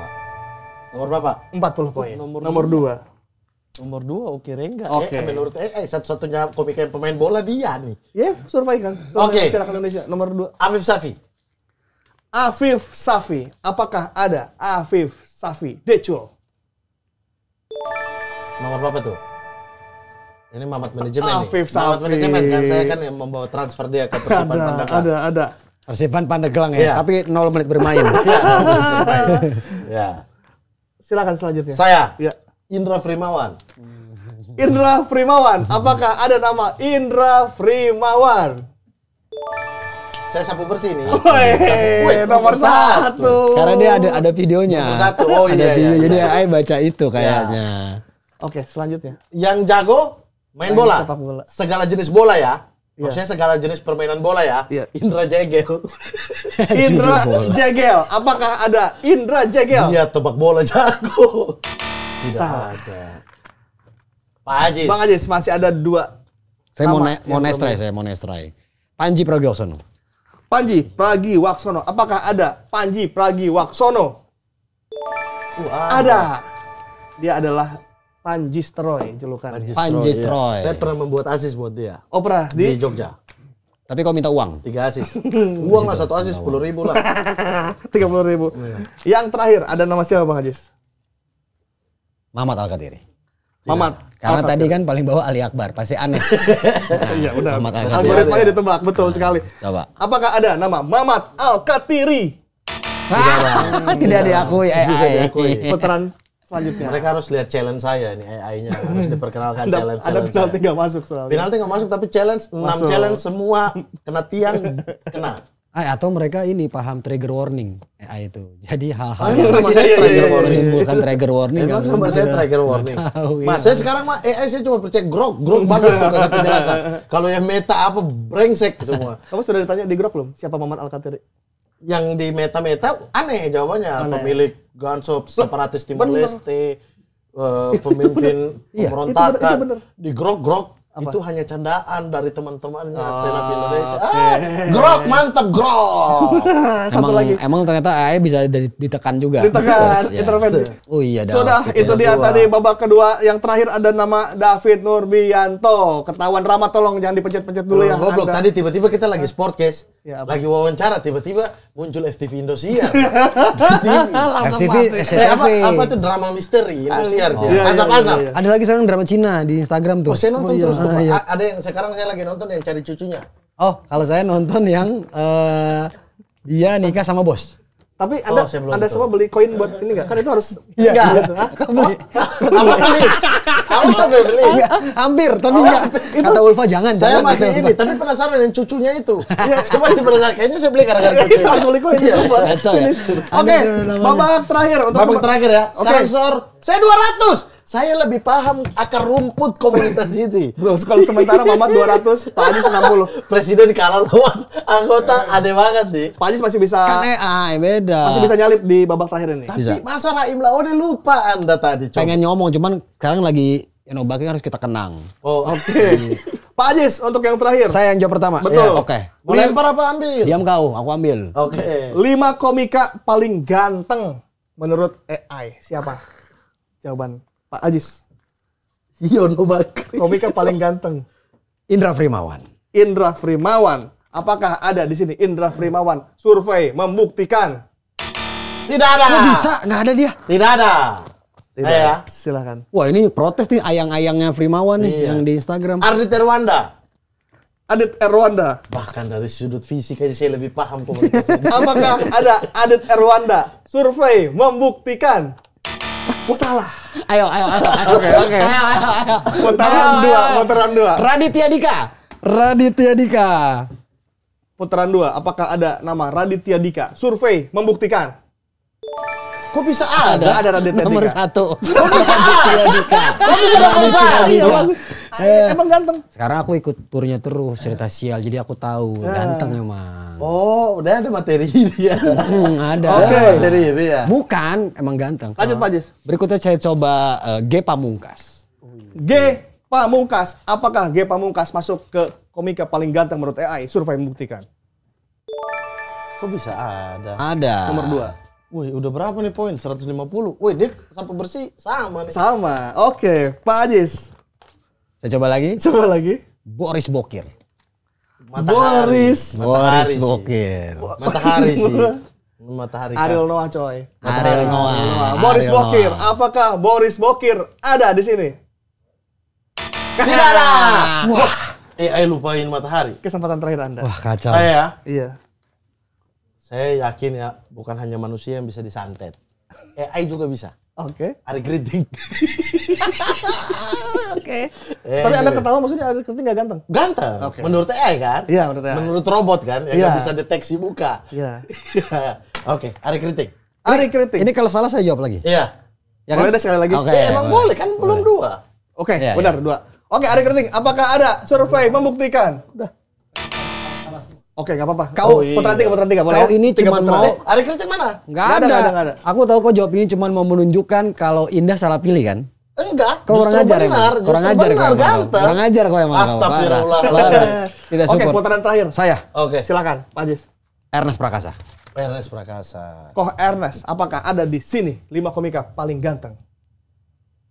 nomor berapa? 40 poin. Nomor Nomor 2. Nomor 2 Oki Rengga. Oke. Menurut satu-satunya komika yang pemain bola dia nih. Ya, survei kan. Survei Oke. masyarakat Indonesia. Nomor 2. Afif Safi. Afif Safi. Apakah ada Afif Safi? Decul. Nomor berapa tuh? Ini Mamat manajemen Afif nih. Mamat Safi. manajemen kan, saya kan yang membawa transfer dia ke Persipan Pandeglang. Ada. Persiapan Pandeglang ya, Iya. tapi 0 menit bermain. Ya. Silakan selanjutnya. Saya Ya. Indra Frimawan. Indra Frimawan. Apakah ada nama Indra Frimawan? Saya sapu bersih nih. Woi, nomor 1. Karena dia ada videonya. Nomor 1. Oh Ada iya. video, iya. jadi AE baca itu kayaknya. Oke, selanjutnya. Yang jago main bola. sepak bola. Segala jenis bola ya. Iya. Maksudnya segala jenis permainan bola ya. Iya. Indra Jegel. Indra Jegel. Apakah ada Indra Jegel? Dia tebak bola jago. Tidak Salah. ada. Pak Ajis. Bang Ajis masih ada 2. Saya mau Sama, yang nestray. Panji Pragiwaksono. Panji Pragiwaksono. Apakah ada Panji Pragiwaksono? Ada. Dia adalah Panjistroy julukan. Panji Stroy. Saya pernah membuat asis buat dia. Oh pernah Di di Jogja. Tapi kau minta uang. 3 asis. Uang lah 1 asis 10.000 lah. 30.000. Yang terakhir ada nama siapa Bang Ajis? Mamat Al-Katiri. Mamat. Karena tadi kan paling bawah Ali Akbar, pasti aneh. Iya udah. Mamat Al-Katiri. Algoritmanya ditebak betul sekali. Coba. Apakah ada nama Mamat Al-Katiri? Tidak diakui AE. Putaran selanjutnya. Mereka harus lihat challenge saya nih AI-nya. Harus diperkenalkan challenge. Ada penalti nggak masuk soalnya. Penalti nggak masuk tapi challenge 6 Masuk. challenge semua kena tiang kena. Atau mereka ini paham trigger warning AI itu. Jadi hal-hal Emang nama saya iya, trigger iya, warning. menimbulkan trigger warning. Emang nggak nama mungkin saya sudah trigger warning. tahu, iya. Mas, saya sekarang mah AI saya cuma percaya grok bagus tuh kasih penjelasan. Kalau yang meta apa brengsek semua. Kamu sudah ditanya di grup belum? Siapa Mamat Al-Katiri? Yang di meta-meta aneh jawabannya. Pemilik Gunshop, separatis Timor Bener. Leste, pemimpin Iya, pemberontakan. itu bener. Di grok Apa? itu hanya candaan dari teman-temannya stand up Oh, Indonesia. oke. Grok mantap grok. Satu lagi. Emang ternyata AI bisa ditekan juga. Ditekan, Iya. intervensi. Oh iya, Sudah, David. itu dia tadi babak kedua. Yang terakhir ada nama David Nurbianto. Ketahuan Rama, tolong jangan dipencet-pencet dulu ya. Goblok, Anda. tadi tiba-tiba kita lagi sportcast. Ya, apa? Lagi wawancara, tiba-tiba muncul FTV Indosiar. FTV. FTV, Apa SCTV. itu drama misteri Indosiar. Iya, iya, Azab-azab. iya, iya. Ada lagi sekarang drama Cina di Instagram tuh. Oh, saya nonton Oh, iya. terus tuh, Pak. Iya. Ada yang sekarang saya lagi nonton yang cari cucunya. Oh, kalau saya nonton yang dia nikah sama bos. Tapi Anda, saya belum Anda tahu. semua beli koin buat ini nggak? Kan itu harus. Iya. Enggak. Kau beli? Sama beli. Kamu sampai beli. Enggak, hampir, tapi enggak. Kata Ulfa jangan. Saya jangan, masih kata ini, Ulfa. tapi penasaran yang cucunya itu. Saya masih penasaran. Kayaknya saya beli gara-gara Itu cucunya. harus beli koin. Iya, buat kacau ya. finish. Ada Oke, namanya. babak terakhir untuk Babak terakhir ya. Sekarang Oke. skor saya 200. Saya lebih paham akar rumput komunitas ini. Kalau sementara Mamat 200, Pak Ajis 60. Presiden kalah lawan anggota, aneh banget nih. Pak Ajis masih bisa Kan AI beda. masih bisa nyalip di babak terakhir ini. Tapi Bisa. masa Raim Laode lupa Anda tadi, coba. Pengen nyomong cuman sekarang lagi Baki harus kita kenang. Oh, Oke. Pak Ajis untuk yang terakhir. Saya yang jawab pertama. Betul. Ya, Oke. mau lempar apa ambil? Diam kau, aku ambil. Oke. 5 komika paling ganteng menurut AI. Siapa? Jawaban Pak Ajis. Yono Bakri. Komika paling ganteng. Indra Frimawan. Indra Frimawan. Apakah ada di sini Indra Frimawan? Survei membuktikan. Tidak ada. Kok bisa? Nggak ada dia. Tidak ada. Saya. Silakan. Wah ini protes nih ayang-ayangnya Frimawan nih Iya. yang di Instagram. Ardi Terwanda. Adit Erwanda. Bahkan dari sudut fisik aja saya lebih paham komunitas ini. Apakah ada Adit Erwanda? Survei membuktikan. Salah. Ayo. Oke. Ayo. Putaran dua. Raditya Dika. Putaran 2. Apakah ada nama Raditya Dika? Survei membuktikan. Kok bisa ada? Ada Raditya Nomor Dika. 1. Raditya Dika. Emang ganteng. Sekarang aku ikut turnya terus cerita sial jadi aku tahu ganteng emang. Oh, udah ada materi dia. Ada. Oke. Materi ini ya. Bukan, emang ganteng. Lanjut Pak Ajis. Berikutnya saya coba G Pamungkas. G Pamungkas. Apakah G Pamungkas masuk ke komika paling ganteng menurut AI? Survei membuktikan. Kok bisa ada? Ada. Nomor 2. Wih, udah berapa nih poin? 150. Wih, dia sampai bersih sama nih. Sama. Oke, Pak Ajis. Saya coba lagi. Coba lagi. Boris Bokir. Boris. Matahari Boris sih. Bokir. Matahari sih. Matahari. Ariel Noah coy. Ariel Noah. Boris Ariel Bokir. Noah. Apakah Boris Bokir ada di sini? Tidak ada. Wah. AI lupain matahari. Kesempatan terakhir Anda. Wah kacau. Saya Iya. Saya yakin ya, bukan hanya manusia yang bisa disantet. AI juga bisa. Oke. Ari Kriting. Oke. Tapi Anda ketawa maksudnya Ari Kriting nggak ganteng? Ganteng. Oke. Menurut AI kan? Iya, menurut AI. Menurut robot kan? Yang Iya. nggak bisa deteksi muka. Iya. Oke, Ari Kriting. Ari Kriting. Ini kalau salah saya jawab lagi. Iya. Ya Boleh kan? deh sekali lagi. Oke. Emang boleh kan? Belum dua. Oke, Iya, benar iya. 2. Oke, Ari Kriting. Apakah ada survei membuktikan? Udah. Oke, nggak apa-apa. Kau- putaran 3 boleh. Kau ya? ini Tiga cuman putaran. mau Ari Kriting mana? nggak Nggak ada, ada. nggak ada, nggak ada. Aku tahu kau jawab ini cuman mau menunjukkan kalau Indah salah pilih kan? Enggak. Kau justru kurang ajar benar. emang. Kurang Justru ajar kau benar, emang. ganteng. Kurang ajar kau emang. Astagfirullah. Parah. Tidak Oke, support. putaran terakhir. Saya Oke. Silakan, Pak Ajis. Ernest Prakasa. Ernest Prakasa. Koh Ernest, apakah ada di sini 5 komika paling ganteng?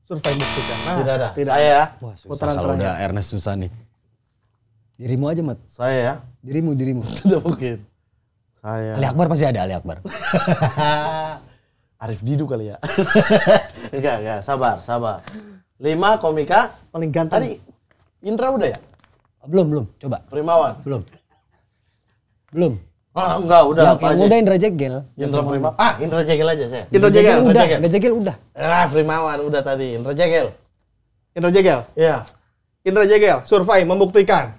Survei buktikan. Nah, Tidak ada. Tidak. Saya ya. Wah, susah Putaran kalau terakhir. udah Ernest susah nih. Dirimu aja, Mat. Saya ya. Dirimu. Tidak mungkin. Saya. Ali Akbar pasti ada Ali Akbar. Arif Didu kali ya. Enggak. Sabar. 5 komika. Paling ganteng. Tadi Indra udah ya? Belum. Coba. Primawan. Belum. Oh, enggak, udah. Yang, apa yang aja? udah Indra Jegel. Indra Primawan. Indra Jegel aja saya. Indra Jegel. Indra Udah, Jegel. Indra Jegel udah. Primawan udah tadi. Indra Jegel. Indra Jegel. Iya. Indra Jegel, survei membuktikan.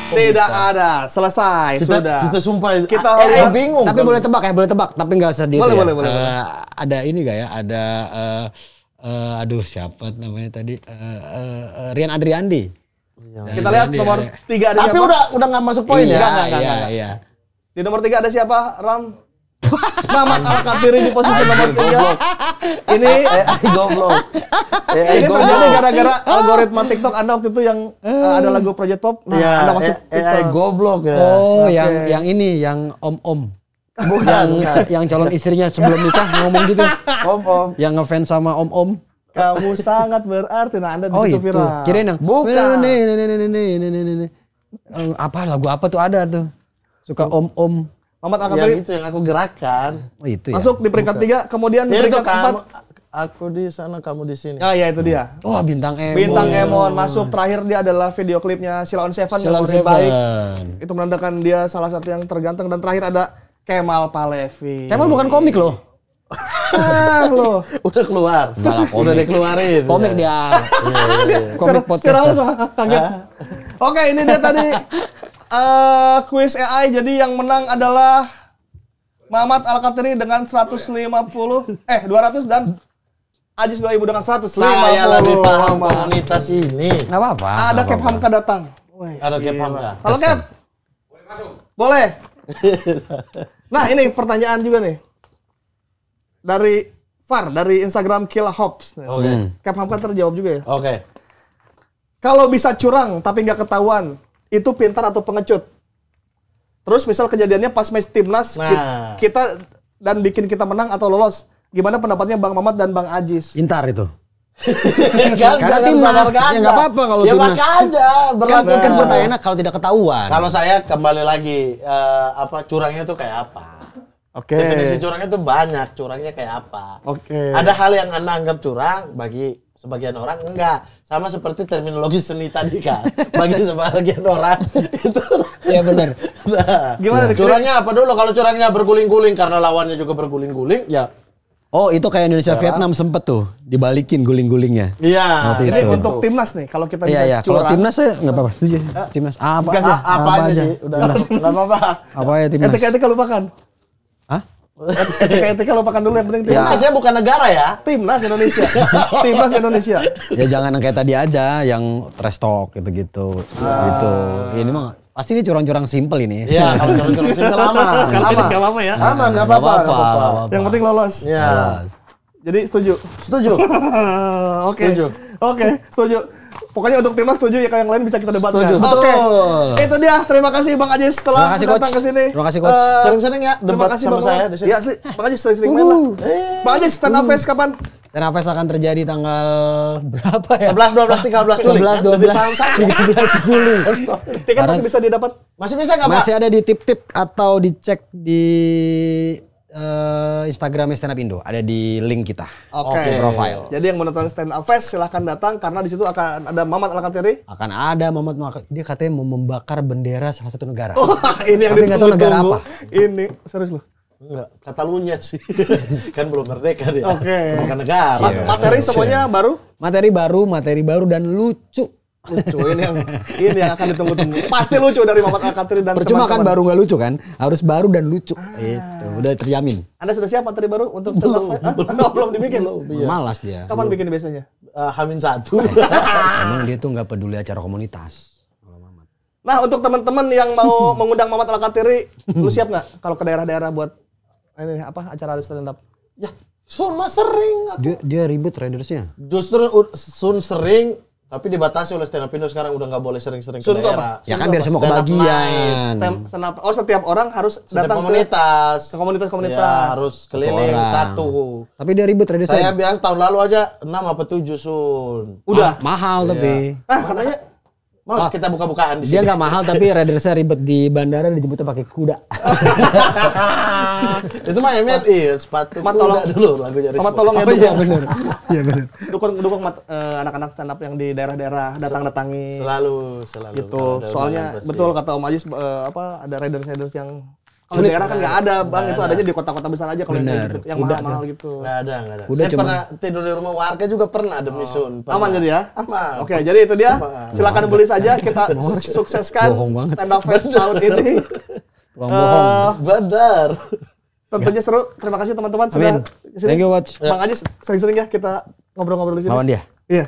Tidak ada, selesai, sudah. Kita sumpah. Kita AI harus- bingung. Tapi kan? boleh tebak ya, boleh tebak. Tapi nggak usah di itu Boleh, ya. boleh. Ada ini nggak ya? Ada, aduh siapa namanya tadi? Rian Adriandi. Kita lihat nomor 3 ada Tapi siapa? udah nggak masuk poin ya? Enggak. Iya. Di nomor 3 ada siapa? Ram. Mamat Al-Kafiri di posisi nomor 3. Ini AI goblok. ini terjadi gara-gara algoritma TikTok Anda waktu itu yang ada lagu Project Pop. Nah, Iya, Anda masuk AI TikTok. goblok ya. Oh, Oke. yang ini, yang om-om. Bukan. Yang calon istrinya sebelum nikah ngomong gitu. Om. Yang ngefans sama om-om. Kamu sangat berarti. Nah, Anda di Oh situ itu. viral. Kirain yang Bukan. Nih. Apa lagu apa tuh ada tuh? Suka om-om. Mamat Ya Al-Kafiri gitu yang aku gerakan. Oh itu ya. masuk di peringkat 3, kemudian di Ini tuh peringkat 4. kamu, aku di sana, kamu di sini. Ah, ya itu dia. Oh bintang Emon. Bintang Emon masuk, terakhir dia adalah video klipnya Sheila on Seven yang Sheila on lebih baik. Seven. Itu menandakan dia salah satu yang terganteng, dan terakhir ada Kemal Palevi. Kemal bukan komik loh. Loh. Udah keluar. Udah lah, komik. Udah dikeluarin. Komik Ya. dia. Komik Secara podcast. sama kaget. Oke, ini dia tadi kuis AI. Jadi yang menang adalah Mamat Al-Kafiri dengan 200 dan Ajis 2000 dengan 150. Saya lebih paham komunitas ini. Nggak apa-apa. Ada nggak Cap apa-apa. Hamka datang. Wih, Ada Cap gila. Hamka. Halo Cap. Boleh. Nah ini pertanyaan juga nih. Dari Far, dari Instagram Killa Hops. Oke. Cap Hamka terjawab juga ya. Oke. Kalau bisa curang tapi nggak ketahuan, itu pintar atau pengecut? Terus misal kejadiannya pas match timnas, Nah. kita dan bikin kita menang atau lolos. Gimana pendapatnya Bang Mamat dan Bang Ajis? Intar itu. Karena timnas, ya nggak apa-apa kalau ya timnas. makanya berlaku Kan pertanyaannya kalau tidak ketahuan. Kalau saya kembali lagi apa curangnya itu kayak apa? Oke. Definisi curangnya itu banyak. Curangnya kayak apa? Oke. Ada hal yang Anda anggap curang bagi sebagian orang enggak. Sama seperti terminologi seni tadi kan. Bagi sebagian orang itu. Iya benar. Nah, Gimana nih? curangnya apa dulu? Kalau curangnya berguling-guling karena lawannya juga berguling-guling, ya. Oh itu kayak Indonesia Vietnam sempet tuh dibalikin guling-gulingnya. Iya. Waktu Ini itu. untuk timnas nih, kalau kita bisa Iya iya. Kalau curang. timnas saya nggak apa-apa setuju. Timnas apa Gas aja? ya? Apa aja sih? Udah enggak apa-apa. Apa ya timnas? Etika-etika lupakan. Hah? Etika lupakan dulu yang penting Ya. timnas. Timnasnya bukan negara ya. Timnas Indonesia. Timnas Indonesia. Ya jangan yang kayak tadi aja, yang trash talk gitu-gitu. Gitu. Ini mah pasti ini curang-curang simple ini. Iya, kalau curang-curang simpel aman. Kalau ini nggak apa-apa ya. Aman, enggak Nggak apa-apa, nggak apa-apa. apa-apa. Yang penting lolos. Iya. Jadi setuju. Setuju. Oke. Setuju. Oke, setuju. Pokoknya untuk timnas setuju ya, kalau yang lain bisa kita debatkan. Setuju. Oke. Betul. Itu dia. Terima kasih Bang Ajis telah Terima kasih, datang Coach. ke sini. Terima kasih, Coach. Sering-sering ya Terima debat kasih sama Bang saya Mamat. di sini. Iya sih, Bang Ajis sering-sering main lah. Bang Ajis stand up fest kapan? Stand up fest akan terjadi tanggal berapa ya? 11, 12, 13 Juli. 11, 12, 13 Juli. Tiket masih bisa didapat. Masih bisa nggak, Pak? Masih ada di tip-tip atau dicek di Instagramnya Stand Up Indo. Ada di link kita. Oke. Di profile. Jadi yang mau nonton stand up fest silahkan datang karena di situ akan ada Mamat Al-Katiri. Akan ada dia katanya mau membakar bendera salah satu negara. Ini yang Tapi nggak tahu negara ditunggu-tunggu. apa. Ini serius loh. Enggak, Catalunya sih. Kan belum merdeka dia. Oke. Bukan negara. Materi semuanya baru. Materi baru dan lucu. Lucu ini yang akan ditunggu-tunggu. Pasti lucu dari Mamat Al-Katiri dan Percuma kan teman-teman. baru nggak lucu kan? Harus baru dan lucu. Itu udah terjamin. Anda sudah siap materi baru untuk stand up fest? Belum dibikin. Iya. Malas dia. Kapan bikin biasanya? Hamin 1. Emang dia tuh nggak peduli acara komunitas. Nah, untuk teman-teman yang mau mengundang Mamat Al-Katiri, lu siap nggak kalau ke daerah-daerah buat ini apa acara stand up? Ya, Sun mah sering. Dia ribut ridersnya. Justru Sun sering, tapi dibatasi oleh Stand Up Indo sekarang udah nggak boleh sering-sering ke Sun tuh daerah. apa? Ya kan biar semua Stand up kebagian. Stand up. Oh, setiap orang harus Setiap datang komunitas. ke komunitas-komunitas. Ya, harus keliling orang. satu. Tapi dia ribut Saya ridersnya. biasa tahun lalu aja 6 apa 7 Sun. Udah. Mahal tapi. Katanya Mau kita buka-bukaan di Dia sini. nggak mahal tapi ridersnya ribet di bandara dijemputnya pakai kuda. Itu mah MLI, sepatu Mat, kuda tolong. dulu lagunya Mamat Risma. tolong ya Oh iya dukung. benar. Iya benar. Dukung anak-anak stand up yang di daerah-daerah datang-datangi Selalu. gitu. Kalau ada Soalnya undangan pasti. betul kata Om Ajis ada riders yang kalau di daerah kan nggak ada, Bang. Itu adanya di kota-kota besar aja kalau yang kayak Bener. gitu, yang Udah mahal-mahal gitu. Nggak ada. Udah Saya cuma- pernah tidur di rumah warga juga pernah demi Sun. Pernah. Aman jadi ya? Aman. Oke, jadi itu dia. Aman. Silakan beli saja, kita sukseskan Bohong banget. stand up fest tahun ini. Tukang bohong. Benar. Tentunya seru. Terima kasih teman-teman sudah Amin. kesini. Thank you, Coach. Bang Ajis sering-sering ya kita ngobrol-ngobrol di sini. Lawan dia. Iya.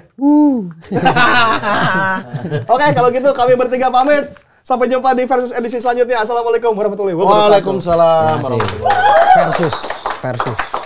Oke, kalau gitu kami bertiga pamit. Sampai jumpa di versus edisi selanjutnya. Assalamualaikum warahmatullahi wabarakatuh. Waalaikumsalam warahmatullahi wabarakatuh. Versus.